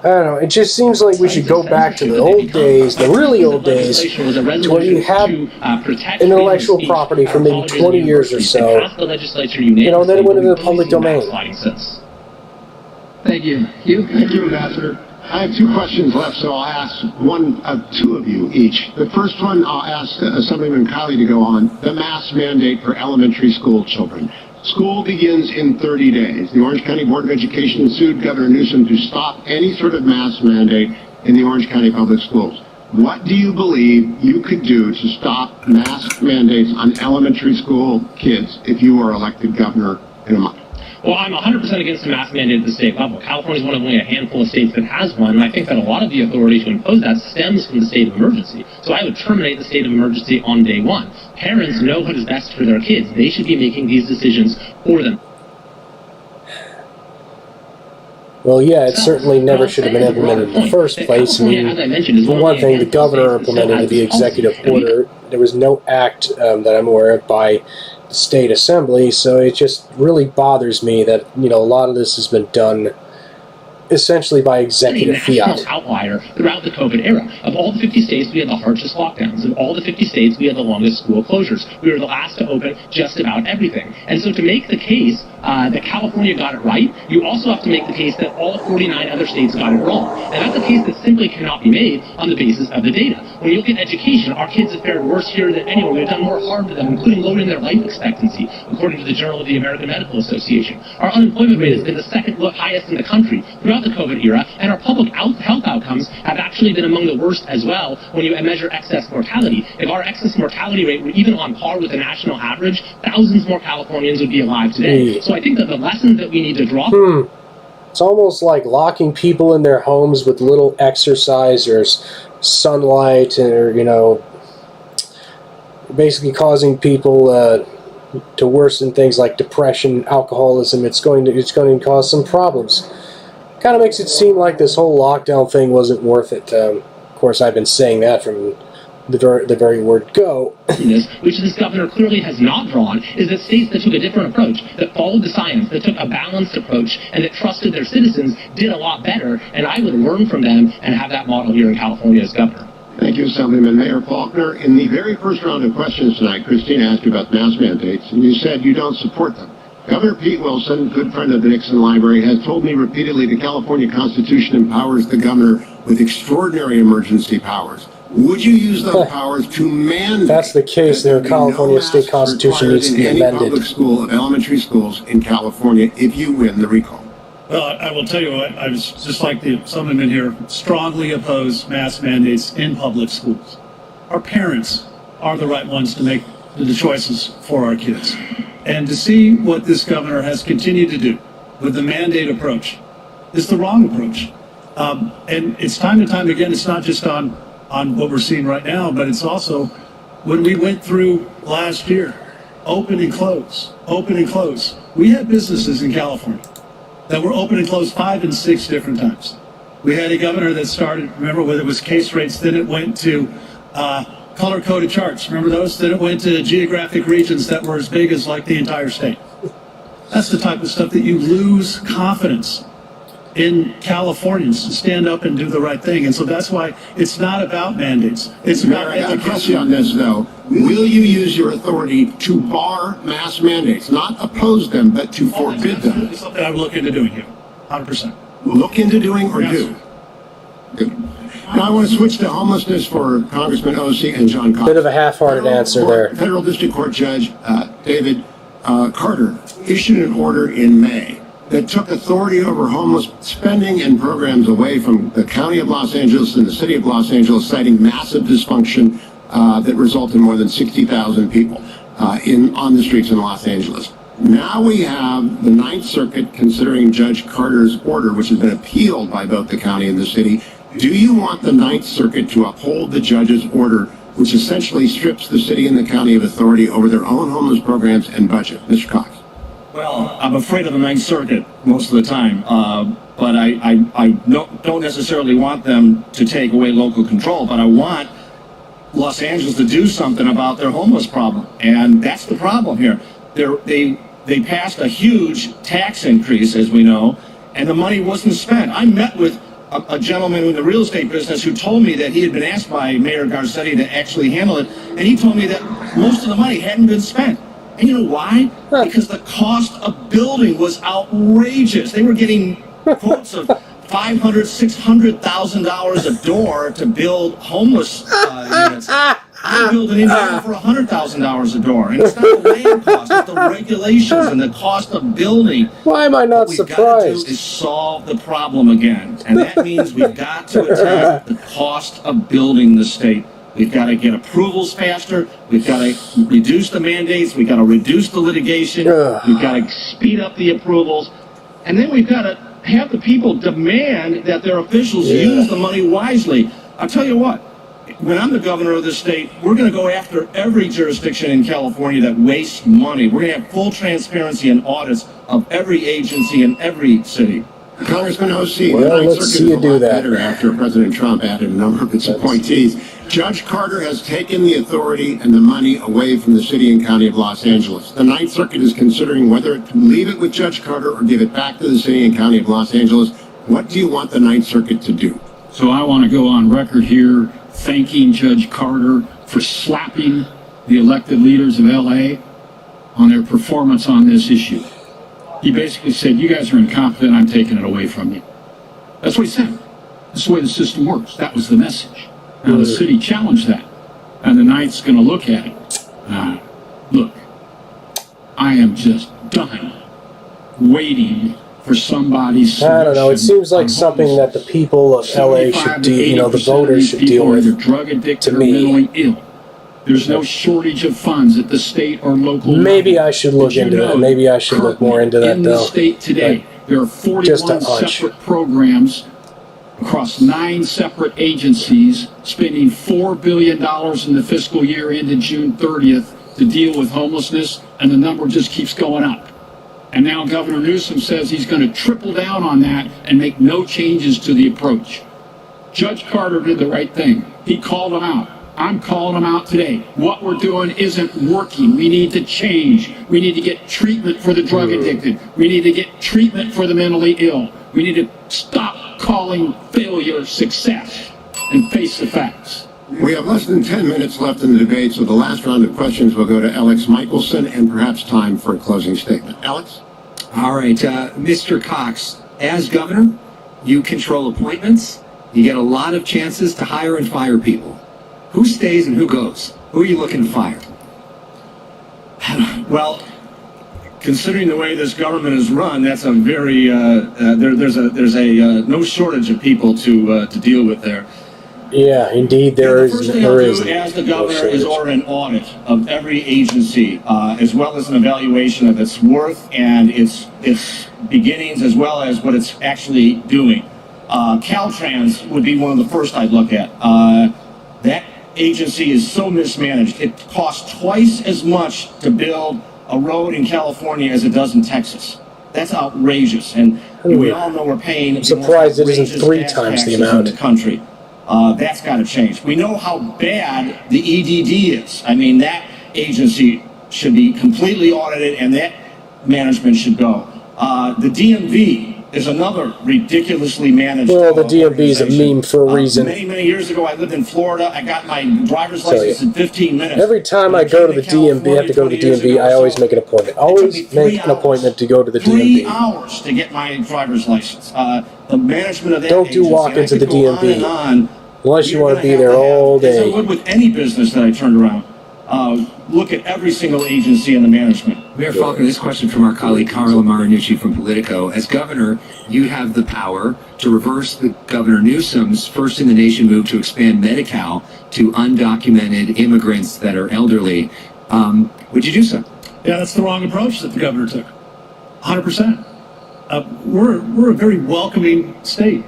Speaker 2: I don't know, it just seems like we should go back to the old days, the really old days, to where you had intellectual property for maybe 20 years or so, then it went into the public domain.
Speaker 10: Thank you.
Speaker 5: Thank you, Ambassador. I have two questions left, so I'll ask one of two of you each. The first one, I'll ask Assemblyman Kiley to go on, the mask mandate for elementary school children. School begins in 30 days. The Orange County Board of Education sued Governor Newsom to stop any sort of mask mandate in the Orange County Public Schools. What do you believe you could do to stop mask mandates on elementary school kids if you were elected governor in a month?
Speaker 8: Well, I'm 100% against the mask mandate at the state level. California is one of only a handful of states that has one, and I think that a lot of the authority to impose that stems from the state of emergency. So I would terminate the state of emergency on day one. Parents know what is best for their kids. They should be making these decisions for them.
Speaker 2: Well, yeah, it certainly never should have been implemented in the first place. I mean, for one thing, the governor implemented the executive order. There was no act that I'm aware of by the state assembly, so it just really bothers me that, a lot of this has been done essentially by executive fiat.
Speaker 8: National outlier throughout the COVID era. Of all the 50 states, we had the harshest lockdowns. Of all the 50 states, we had the longest school closures. We were the last to open just about everything. And so to make the case that California got it right, you also have to make the case that all 49 other states got it wrong. And that's a case that simply cannot be made on the basis of the data. When you look at education, our kids have fared worse here than anywhere. We've done more harm to them, including lowering their life expectancy, according to the Journal of the American Medical Association. Our unemployment rate has been the second highest in the country throughout the COVID era, and our public health outcomes have actually been among the worst as well when you measure excess mortality. If our excess mortality rate were even on par with the national average, thousands more Californians would be alive today. So I think that the lessons that we need to draw...
Speaker 2: It's almost like locking people in their homes with little exercise or sunlight, or, basically causing people to worsen things like depression, alcoholism. It's going to cause some problems. Kind of makes it seem like this whole lockdown thing wasn't worth it. Of course, I've been saying that from the very word go.
Speaker 8: Which this governor clearly has not drawn, is that states that took a different approach, that followed the science, that took a balanced approach, and that trusted their citizens did a lot better, and I would learn from them and have that model here in California as governor.
Speaker 5: Thank you, Assemblyman. Mayor Faulkner, in the very first round of questions tonight, Christine asked you about mask mandates, and you said you don't support them. Governor Pete Wilson, good friend of the Nixon Library, has told me repeatedly the California Constitution empowers the governor with extraordinary emergency powers. Would you use those powers to mandate?
Speaker 2: That's the case. The California State Constitution needs to be amended.
Speaker 5: Any public school of elementary schools in California if you win the recall.
Speaker 7: Well, I will tell you, I was just like the Assemblyman here, strongly oppose mask mandates in public schools. Our parents are the right ones to make the choices for our kids. And to see what this governor has continued to do with the mandate approach is the wrong approach. And it's time and time again, it's not just on on what we're seeing right now, but it's also when we went through last year, open and close, open and close. We had businesses in California that were open and closed 5 and 6 different times. We had a governor that started, remember, when it was case rates, then it went to color-coded charts. Remember those? Then it went to geographic regions that were as big as like the entire state. That's the type of stuff that you lose confidence in Californians to stand up and do the right thing. And so that's why it's not about mandates. It's about
Speaker 5: I got a question on this, though. Will you use your authority to bar mass mandates? Not oppose them, but to forbid them?
Speaker 7: It's something I would look into doing here, 100%.
Speaker 5: Look into doing or
Speaker 7: Yes.
Speaker 5: do? Good. Now I want to switch to homelessness for Congressman Ossie and John Cox.
Speaker 2: Bit of a half-hearted answer there.
Speaker 5: Federal District Court Judge David Carter issued an order in May that took authority over homeless spending and programs away from the County of Los Angeles and the City of Los Angeles, citing massive dysfunction that resulted in more than 60,000 people on the streets in Los Angeles. Now we have the Ninth Circuit considering Judge Carter's order, which has been appealed by both the county and the city. Do you want the Ninth Circuit to uphold the judge's order, which essentially strips the city and the county of authority over their own homeless programs and budget? Mr. Cox.
Speaker 9: Well, I'm afraid of the Ninth Circuit most of the time, but I don't necessarily want them to take away local control, but I want Los Angeles to do something about their homeless problem, and that's the problem here. They passed a huge tax increase, as we know, and the money wasn't spent. I met with a gentleman in the real estate business who told me that he had been asked by Mayor Garcetti to actually handle it, and he told me that most of the money hadn't been spent. And you know why? Because the cost of building was outrageous. They were getting quotes of $500,000, $600,000 a door to build homeless units. I build an Indiana for $100,000 a door, and it's not the land cost; it's the regulations and the cost of building.
Speaker 2: Why am I not
Speaker 9: What
Speaker 2: surprised?
Speaker 9: we've got to do is solve the problem again, and that means we've got to attack the cost of building the state. We've got to get approvals faster. We've got to reduce the mandates. We've got to reduce the litigation. We've got to speed up the approvals, and then we've got to have the people demand that their officials use the money wisely. I'll tell you what. When I'm the governor of the state, we're going to go after every jurisdiction in California that wastes money. We're going to have full transparency and audits of every agency in every city.
Speaker 5: Congressman Ossie,
Speaker 2: Well,
Speaker 5: the Ninth
Speaker 2: let's
Speaker 5: Circuit
Speaker 2: see
Speaker 5: is
Speaker 2: you
Speaker 5: a
Speaker 2: do
Speaker 5: lot
Speaker 2: that.
Speaker 5: better after President Trump added a number of its appointees. Judge Carter has taken the authority and the money away from the city and county of Los Angeles. The Ninth Circuit is considering whether to leave it with Judge Carter or give it back to the city and county of Los Angeles. What do you want the Ninth Circuit to do?
Speaker 6: So I want to go on record here thanking Judge Carter for slapping the elected leaders of LA on their performance on this issue. He basically said, you guys are incompetent, I'm taking it away from you. That's what he said. That's the way the system works. That was the message. Now the city challenged that, and the Ninth's going to look at it. Look, I am just done waiting for somebody's solution.
Speaker 2: I don't know. It seems like something that the people of LA should deal. The voters should deal with.
Speaker 6: Drug addicted
Speaker 2: To
Speaker 6: or
Speaker 2: me,
Speaker 6: mentally ill. There's no shortage of funds at the state or local level.
Speaker 2: maybe I should look
Speaker 6: Did you
Speaker 2: into
Speaker 6: know
Speaker 2: that. Maybe I should look more into that,
Speaker 6: in the
Speaker 2: though.
Speaker 6: state today, there are
Speaker 2: Just a
Speaker 6: 41
Speaker 2: hunch.
Speaker 6: separate programs across 9 separate agencies spending $4 billion in the fiscal year ended June 30th to deal with homelessness, and the number just keeps going up. And now Governor Newsom says he's going to triple down on that and make no changes to the approach. Judge Carter did the right thing. He called them out. I'm calling them out today. What we're doing isn't working. We need to change. We need to get treatment for the drug addicted. We need to get treatment for the mentally ill. We need to stop calling failure success and face the facts.
Speaker 5: We have less than 10 minutes left in the debate, so the last round of questions will go to Alex Michelson and perhaps time for a closing statement. Alex?
Speaker 4: All right, Mr. Cox, as governor, you control appointments. You get a lot of chances to hire and fire people. Who stays and who goes? Who are you looking to fire?
Speaker 9: Well, considering the way this government is run, that's a very there's a no shortage of people to deal with there.
Speaker 2: Yeah, indeed, there
Speaker 9: The
Speaker 2: is.
Speaker 9: first thing I'll
Speaker 2: There
Speaker 9: do
Speaker 2: is.
Speaker 9: as the governor is order an audit of every agency, as well as an evaluation of its worth and its beginnings, as well as what it's actually doing. Caltrans would be one of the first I'd look at. That agency is so mismanaged. It costs twice as much to build a road in California as it does in Texas. That's outrageous, and we all know we're paying.
Speaker 2: I'm surprised it isn't 3 times the amount
Speaker 9: in the country. That's got to change. We know how bad the EDD is. I mean, that agency should be completely audited, and that management should go. The DMV is another ridiculously managed.
Speaker 2: Well, the DMV is a meme for a reason.
Speaker 9: Many years ago, I lived in Florida. I got my driver's license in 15 minutes.
Speaker 2: Every time I go to the DMV, have to go to the DMV, I always make an appointment. Always make an appointment to go to the DMV.
Speaker 9: 3 hours to get my driver's license. The management of that
Speaker 2: Don't do walk-ins at the DMV. Unless you want to be there all day.
Speaker 9: As I would with any business that I turned around. Look at every single agency in the management.
Speaker 4: Mayor Faulconer, this question from our colleague Carla Marinucci from Politico. As governor, you have the power to reverse the Governor Newsom's first-in-the-nation move to expand Medi-Cal to undocumented immigrants that are elderly. Would you do so?
Speaker 7: Yeah, that's the wrong approach that the governor took. 100%. We're a very welcoming state.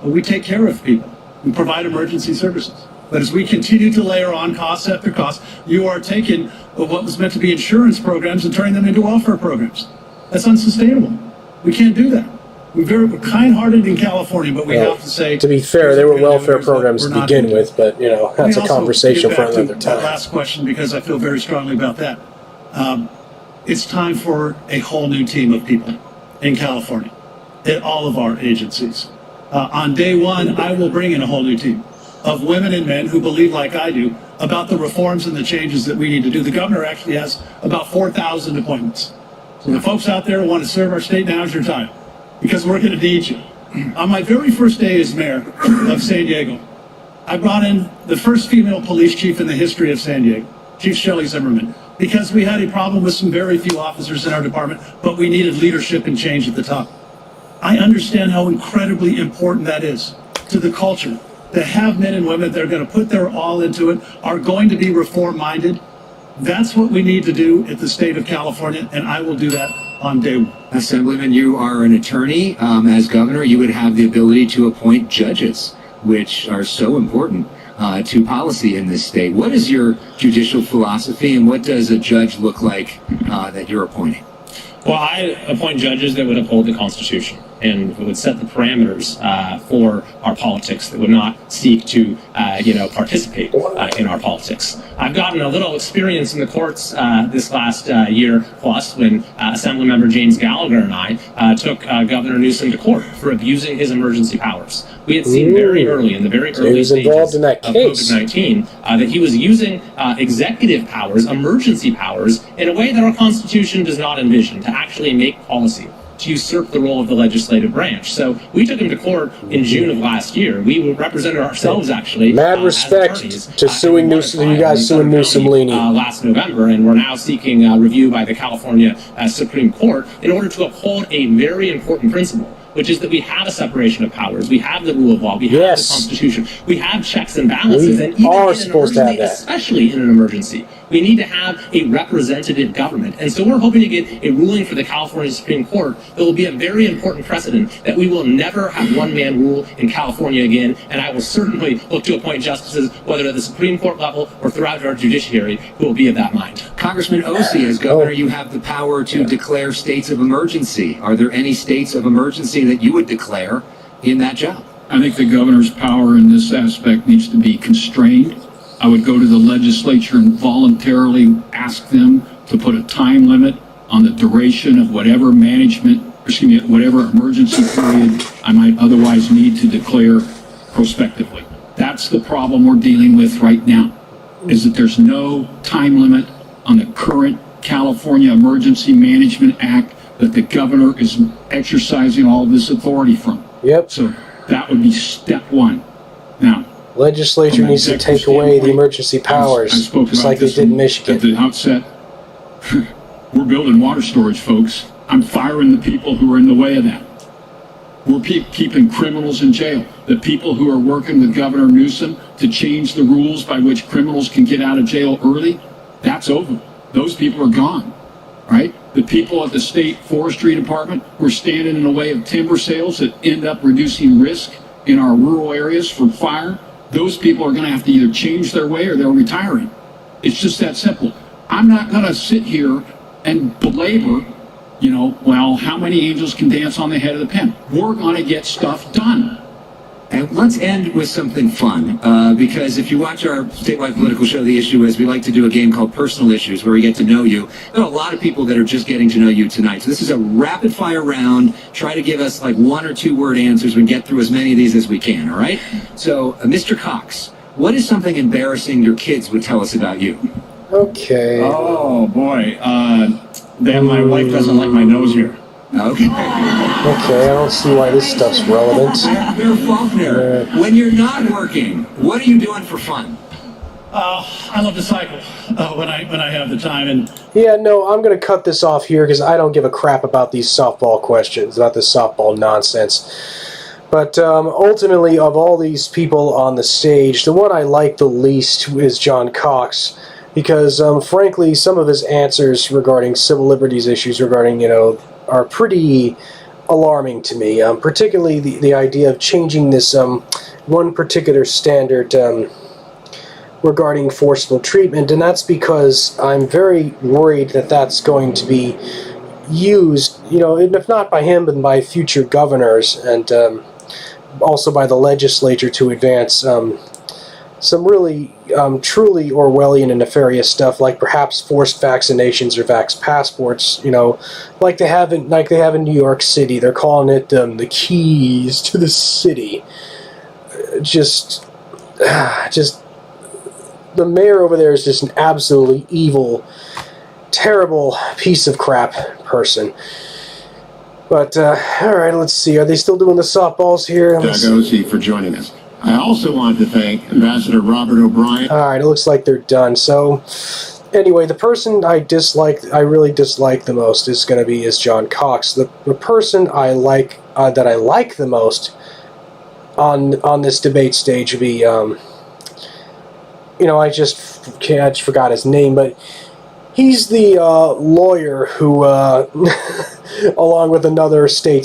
Speaker 7: We take care of people. We provide emergency services. But as we continue to layer on cost after cost, you are taking what was meant to be insurance programs and turning them into welfare programs. That's unsustainable. We can't do that. We're kind-hearted in California, but we have to say...
Speaker 2: To be fair, they were welfare programs to begin with, but, you know, that's a conversation for another time.
Speaker 7: That last question, because I feel very strongly about that. It's time for a whole new team of people in California, at all of our agencies. On day one, I will bring in a whole new team of women and men who believe, like I do, about the reforms and the changes that we need to do. The governor actually has about 4,000 appointments. So the folks out there who want to serve our state, now's your time, because we're going to need you. On my very first day as mayor of San Diego, I brought in the first female police chief in the history of San Diego, Chief Shelley Zimmerman, because we had a problem with some very few officers in our department, but we needed leadership and change at the top. I understand how incredibly important that is to the culture. To have men and women that are going to put their all into it, are going to be reform-minded. That's what we need to do at the state of California, and I will do that on day one.
Speaker 4: Assemblyman, you are an attorney. As governor, you would have the ability to appoint judges, which are so important to policy in this state. What is your judicial philosophy, and what does a judge look like that you're appointing?
Speaker 8: Well, I appoint judges that would uphold the Constitution and would set the parameters for our politics, that would not seek to, participate in our politics. I've gotten a little experience in the courts this last year plus when Assemblymember James Gallagher and I took Governor Newsom to court for abusing his emergency powers. We had seen very early, in the very early stages of COVID-19, that he was using executive powers, emergency powers, in a way that our Constitution does not envision, to actually make policy, to usurp the role of the legislative branch. So we took him to court in June of last year. We represented ourselves, actually.
Speaker 2: Mad respect to suing Newsom, you guys suing Newsom
Speaker 8: last November, and we're now seeking review by the California Supreme Court in order to uphold a very important principle, which is that we have a separation of powers, we have the rule of law, we have the Constitution, we have checks and balances, and even in an emergency, especially in an emergency, we need to have a representative government. And so we're hoping to get a ruling for the California Supreme Court that will be a very important precedent that we will never have one-man rule in California again, and I will certainly look to appoint justices, whether at the Supreme Court level or throughout our judiciary, who will be of that mind.
Speaker 4: Congressman Ossie, as governor, you have the power to declare states of emergency. Are there any states of emergency that you would declare in that job?
Speaker 6: I think the governor's power in this aspect needs to be constrained. I would go to the legislature and voluntarily ask them to put a time limit on the duration of whatever whatever emergency period I might otherwise need to declare prospectively. That's the problem we're dealing with right now, is that there's no time limit on the current California Emergency Management Act that the governor is exercising all this authority from.
Speaker 2: Yep.
Speaker 6: So that would be step one. Now,
Speaker 2: legislature needs to take away the emergency powers, just like they did in Michigan.
Speaker 6: At the outset, we're building water storage, folks. I'm firing the people who are in the way of that. We're keeping criminals in jail. The people who are working with Governor Newsom to change the rules by which criminals can get out of jail early, that's over. Those people are gone, right? The people at the state forestry department who are standing in the way of timber sales that end up reducing risk in our rural areas from fire, those people are going to have to either change their way or they're retiring. It's just that simple. I'm not going to sit here and belabor, well, how many angels can dance on the head of the pen? We're going to get stuff done.
Speaker 4: And let's end with something fun, because if you watch our statewide political show, The Issue Is, we like to do a game called Personal Issues, where we get to know you. There are a lot of people that are just getting to know you tonight. So this is a rapid-fire round. Try to give us like 1 or 2 word answers. We can get through as many of these as we can, all right? So, Mr. Cox, what is something embarrassing your kids would tell us about you?
Speaker 2: Okay.
Speaker 9: Oh, boy. That my wife doesn't like my nose here.
Speaker 4: Okay.
Speaker 2: Okay, I don't see why this stuff's relevant.
Speaker 4: Mayor Faulkner, when you're not working, what are you doing for fun?
Speaker 7: I love to cycle when I have the time. And
Speaker 2: Yeah, no, I'm going to cut this off here because I don't give a crap about these softball questions, about this softball nonsense. But ultimately, of all these people on the stage, the one I like the least is John Cox. Because, frankly, some of his answers regarding civil liberties issues regarding, are pretty alarming to me. Particularly the idea of changing this one particular standard regarding forcible treatment. And that's because I'm very worried that that's going to be used, if not by him, but by future governors and also by the legislature to advance some really truly Orwellian and nefarious stuff, like perhaps forced vaccinations or vax passports. Like they have in New York City. They're calling it the keys to the city. Just the mayor over there is just an absolutely evil, terrible piece of crap person. But all right, let's see. Are they still doing the softballs here?
Speaker 5: Doug Ossie for joining us. I also want to thank Ambassador Robert O'Brien.
Speaker 2: All right, it looks like they're done. So, anyway, the person I really dislike the most is John Cox. The person I like that I like the most on this debate stage would be I just forgot his name, but he's the lawyer who, along with another state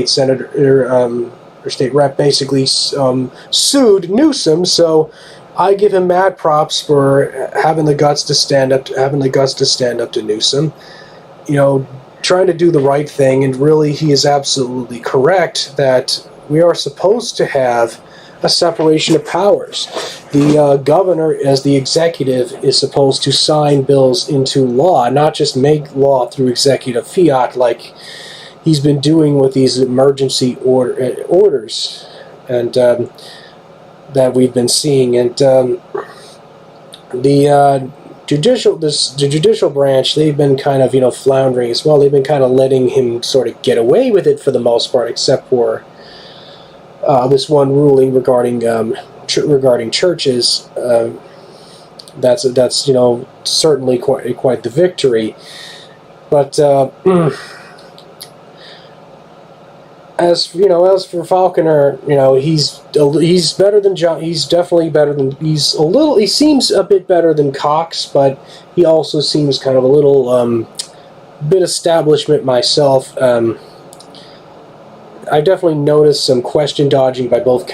Speaker 2: senator. Or state rep, basically sued Newsom. So I give him mad props for having the guts to stand up to Newsom. Trying to do the right thing, and really he is absolutely correct that we are supposed to have a separation of powers. The governor, as the executive, is supposed to sign bills into law, not just make law through executive fiat like he's been doing with these emergency orders, and that we've been seeing, and the judicial branch, they've been kind of floundering as well. They've been kind of letting him sort of get away with it for the most part, except for this one ruling regarding churches. That's certainly quite the victory, but. As for Faulkner, he's better than John. He's definitely better than. He seems a bit better than Cox, but he also seems kind of a little bit establishment myself. I definitely noticed some question dodging by both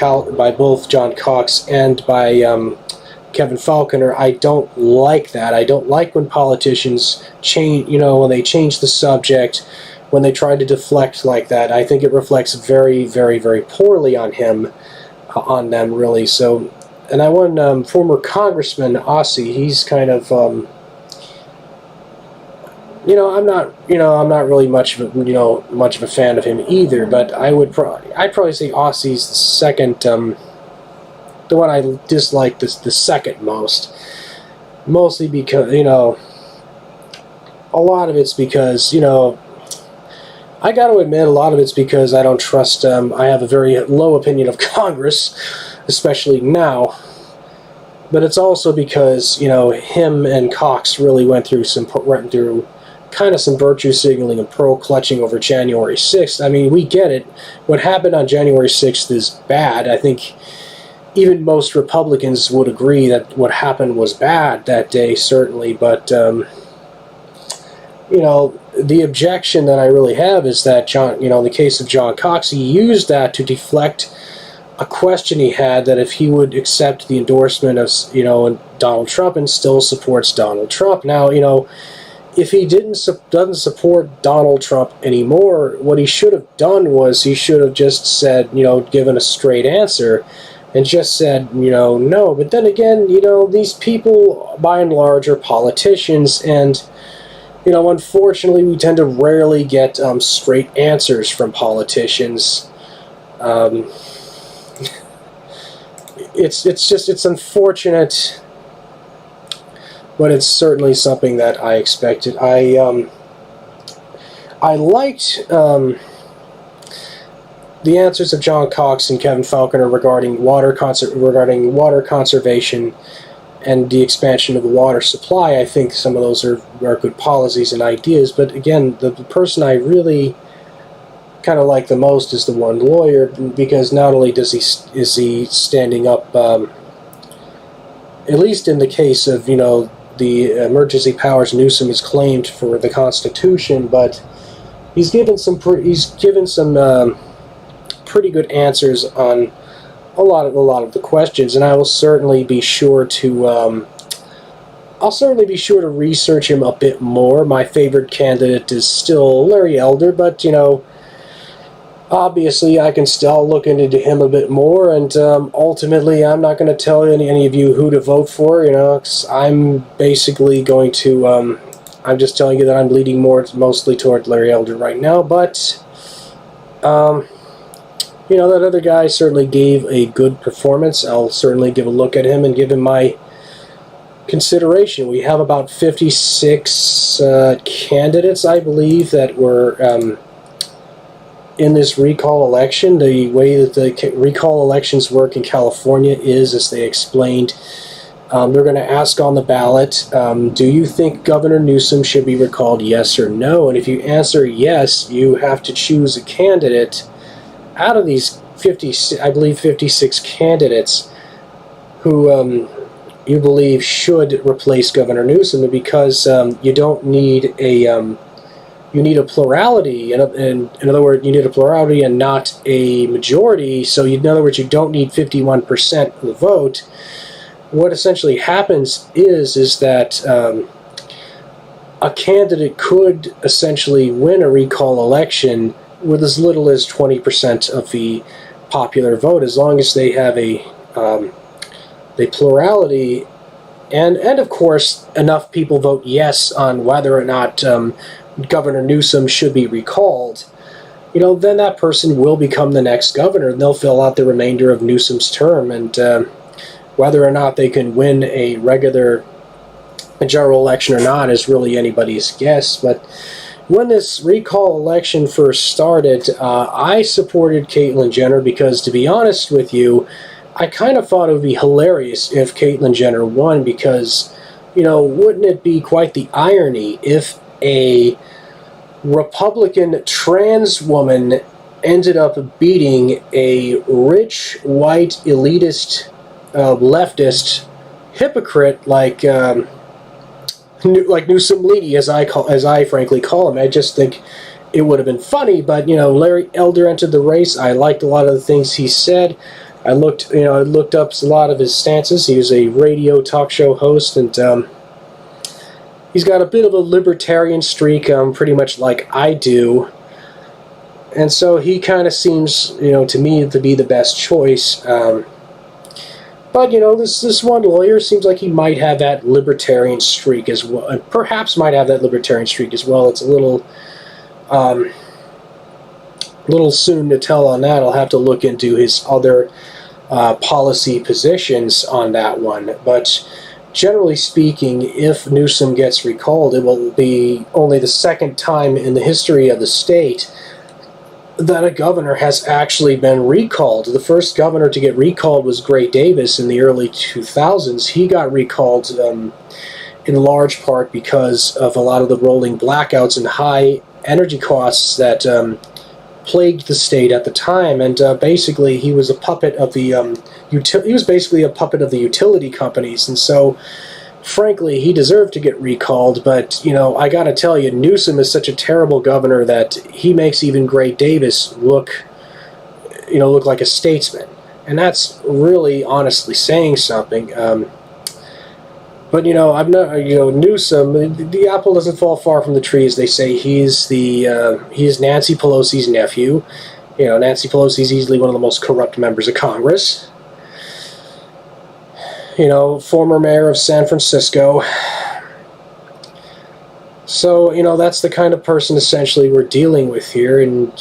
Speaker 2: John Cox and by Kevin Faulkner. I don't like that. I don't like when politicians change. When they change the subject. When they try to deflect like that, I think it reflects very, very, very poorly on them, really. So, and I want former Congressman Ossie. He's kind of, I'm not really much of a fan of him either. But I'd probably say Ossie's the second, the one I dislike the second most, mostly because a lot of it's because I got to admit, a lot of it's because I don't trust. I have a very low opinion of Congress, especially now. But it's also because him and Cox really went through kind of some virtue signaling and pearl clutching over January 6th. I mean, we get it. What happened on January 6th is bad. I think even most Republicans would agree that what happened was bad that day, certainly. But the objection that I really have is that in the case of John Cox, he used that to deflect a question he had that if he would accept the endorsement of, Donald Trump and still supports Donald Trump. Now, if he doesn't support Donald Trump anymore, what he should have done was he should have just said, given a straight answer and just said, no. But then again, these people by and large are politicians, and unfortunately we tend to rarely get straight answers from politicians. It's unfortunate, but it's certainly something that I expected. I liked the answers of John Cox and Kevin Falconer regarding water conservation and the expansion of the water supply. I think some of those are good policies and ideas. But again, the person I really kind of like the most is the one lawyer, because not only is he standing up, at least in the case of the emergency powers Newsom has claimed for the Constitution, but he's given some pretty good answers on a lot of the questions, and I will certainly be sure to research him a bit more. My favorite candidate is still Larry Elder, but obviously I can still look into him a bit more, and ultimately I'm not going to tell any of you who to vote for, 'cause I'm basically going to I'm just telling you that I'm leaning mostly toward Larry Elder right now, but that other guy certainly gave a good performance. I'll certainly give a look at him and give him my consideration. We have about 56 candidates, I believe, that were in this recall election. The way that the recall elections work in California is, as they explained, they're going to ask on the ballot, do you think Governor Newsom should be recalled, yes or no? And if you answer yes, you have to choose a candidate out of these 56 candidates who you believe should replace Governor Newsom, because you don't need you need a plurality, and in other words, you need a plurality and not a majority. So in other words, you don't need 51% of the vote. What essentially happens is that a candidate could essentially win a recall election with as little as 20% of the popular vote, as long as they have a plurality, and of course enough people vote yes on whether or not Governor Newsom should be recalled. Then that person will become the next governor, and they'll fill out the remainder of Newsom's term, and whether or not they can win a regular general election or not is really anybody's guess. But when this recall election first started, I supported Caitlyn Jenner because, to be honest with you, I kind of thought it would be hilarious if Caitlyn Jenner won, because, wouldn't it be quite the irony if a Republican trans woman ended up beating a rich, white, elitist, leftist hypocrite like Newsom Leedy, as I frankly call him. I just think it would have been funny, but Larry Elder entered the race. I liked a lot of the things he said. I looked up a lot of his stances. He was a radio talk show host, and he's got a bit of a libertarian streak, pretty much like I do. And so he kind of seems, to me, to be the best choice. But, this one lawyer seems like he might have that libertarian streak as well, and perhaps might have that libertarian streak as well. It's a little soon to tell on that. I'll have to look into his other policy positions on that one. But generally speaking, if Newsom gets recalled, it will be only the second time in the history of the state that a governor has actually been recalled. The first governor to get recalled was Gray Davis in the early 2000s. He got recalled in large part because of a lot of the rolling blackouts and high energy costs that plagued the state at the time. And basically, he was a puppet of the utility companies. And so, frankly, he deserved to get recalled, but, I gotta tell you, Newsom is such a terrible governor that he makes even Gray Davis look like a statesman. and that's really honestly saying something. But I'm not. Newsom. The apple doesn't fall far from the tree, as they say. He's Nancy Pelosi's nephew. Nancy Pelosi is easily one of the most corrupt members of Congress. Former mayor of San Francisco. So that's the kind of person essentially we're dealing with here, and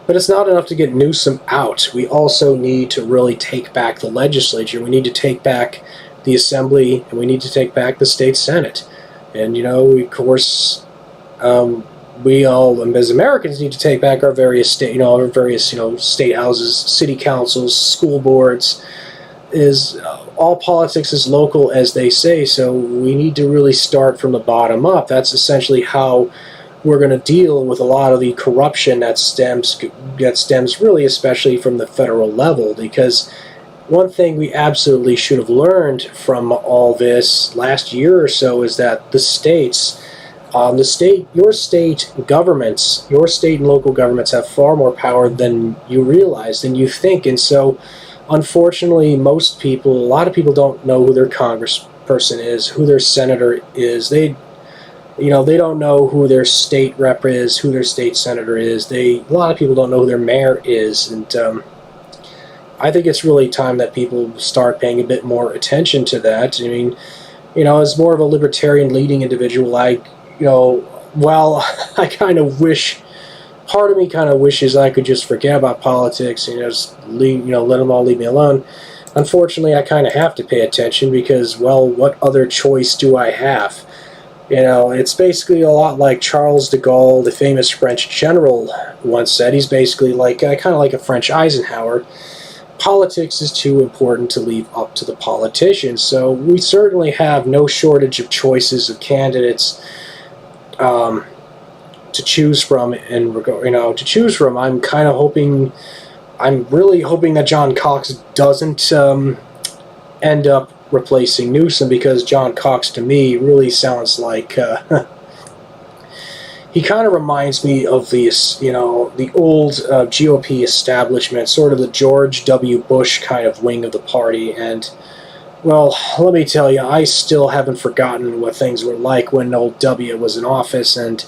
Speaker 2: But it's not enough to get Newsom out. We also need to really take back the legislature. We need to take back the Assembly, and we need to take back the state Senate. And, of course, we all, as Americans, need to take back our various state, state houses, city councils, school boards. All politics is local, as they say, so we need to really start from the bottom up. That's essentially how we're going to deal with a lot of the corruption that stems really especially from the federal level, because one thing we absolutely should have learned from all this last year or so is that your state and local governments have far more power than you realize, than you think. And so unfortunately, a lot of people don't know who their congressperson is, who their senator is. They don't know who their state rep is, who their state senator is. A lot of people don't know who their mayor is, and I think it's really time that people start paying a bit more attention to that. I mean, as more of a libertarian leading individual, I kind of wish, part of me kind of wishes I could just forget about politics and just let them all leave me alone. Unfortunately, I kind of have to pay attention because, well, what other choice do I have? It's basically a lot like Charles de Gaulle, the famous French general, once said. He's basically kind of like a French Eisenhower. Politics is too important to leave up to the politicians. So we certainly have no shortage of choices of candidates to choose from. I'm really hoping that John Cox doesn't end up replacing Newsom, because John Cox to me really sounds like he kind of reminds me of the old GOP establishment, sort of the George W. Bush kind of wing of the party. And, well, let me tell you, I still haven't forgotten what things were like when old W was in office. And,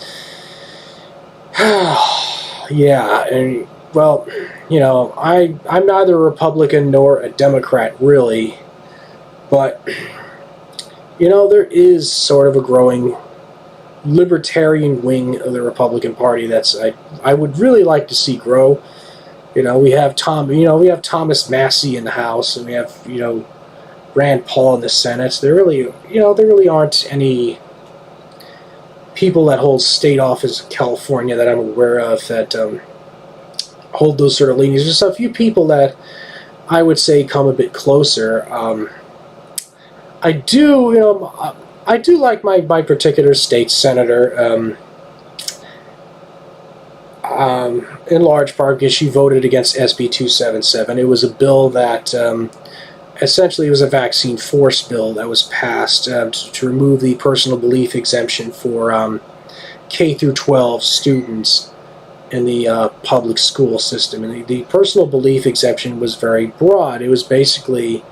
Speaker 2: yeah, and, well, I'm neither a Republican nor a Democrat, really. But, there is sort of a growing libertarian wing of the Republican Party that's I would really like to see grow. We have Thomas Massey in the House, and we have Rand Paul in the Senate. There really aren't any people that hold state office in California that I'm aware of that hold those sort of leanings. There's a few people that I would say come a bit closer. I do like my particular state senator, in large part because she voted against SB 277. It was a bill that essentially was a vaccine force bill that was passed to remove the personal belief exemption for K through 12 students in the public school system. And the personal belief exemption was very broad. It was basically,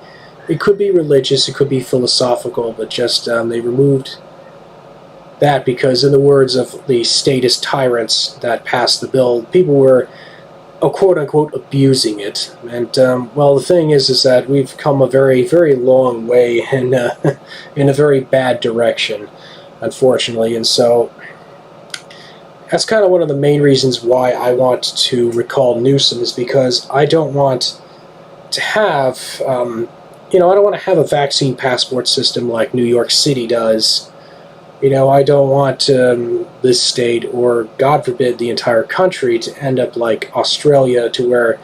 Speaker 2: it could be religious, it could be philosophical, but just they removed that because, in the words of the statist tyrants that passed the bill, people were, quote-unquote, abusing it. And, well, the thing is that we've come a very, very long way in a very bad direction, unfortunately. And so that's kind of one of the main reasons why I want to recall Newsom, is because I don't want to have... I don't want to have a vaccine passport system like New York City does. I don't want this state, or God forbid the entire country, to end up like Australia, to where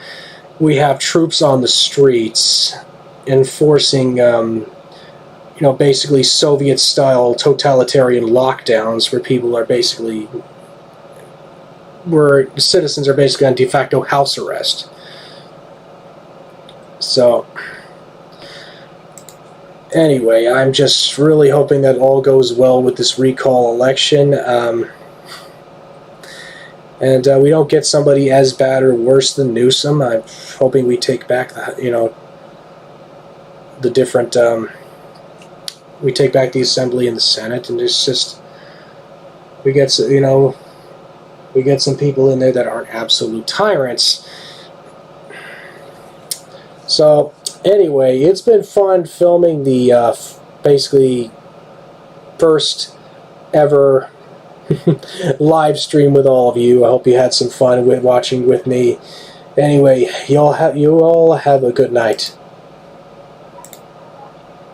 Speaker 2: we have troops on the streets enforcing, basically Soviet-style totalitarian lockdowns where people are basically, where citizens are basically on de facto house arrest. So... anyway, I'm just really hoping that all goes well with this recall election. and we don't get somebody as bad or worse than Newsom. I'm hoping we take back the different. We take back the Assembly and the Senate, and it's just we get some people in there that aren't absolute tyrants. So anyway, it's been fun filming the basically first ever live stream with all of you. I hope you had some fun watching with me. Anyway, you all have a good night.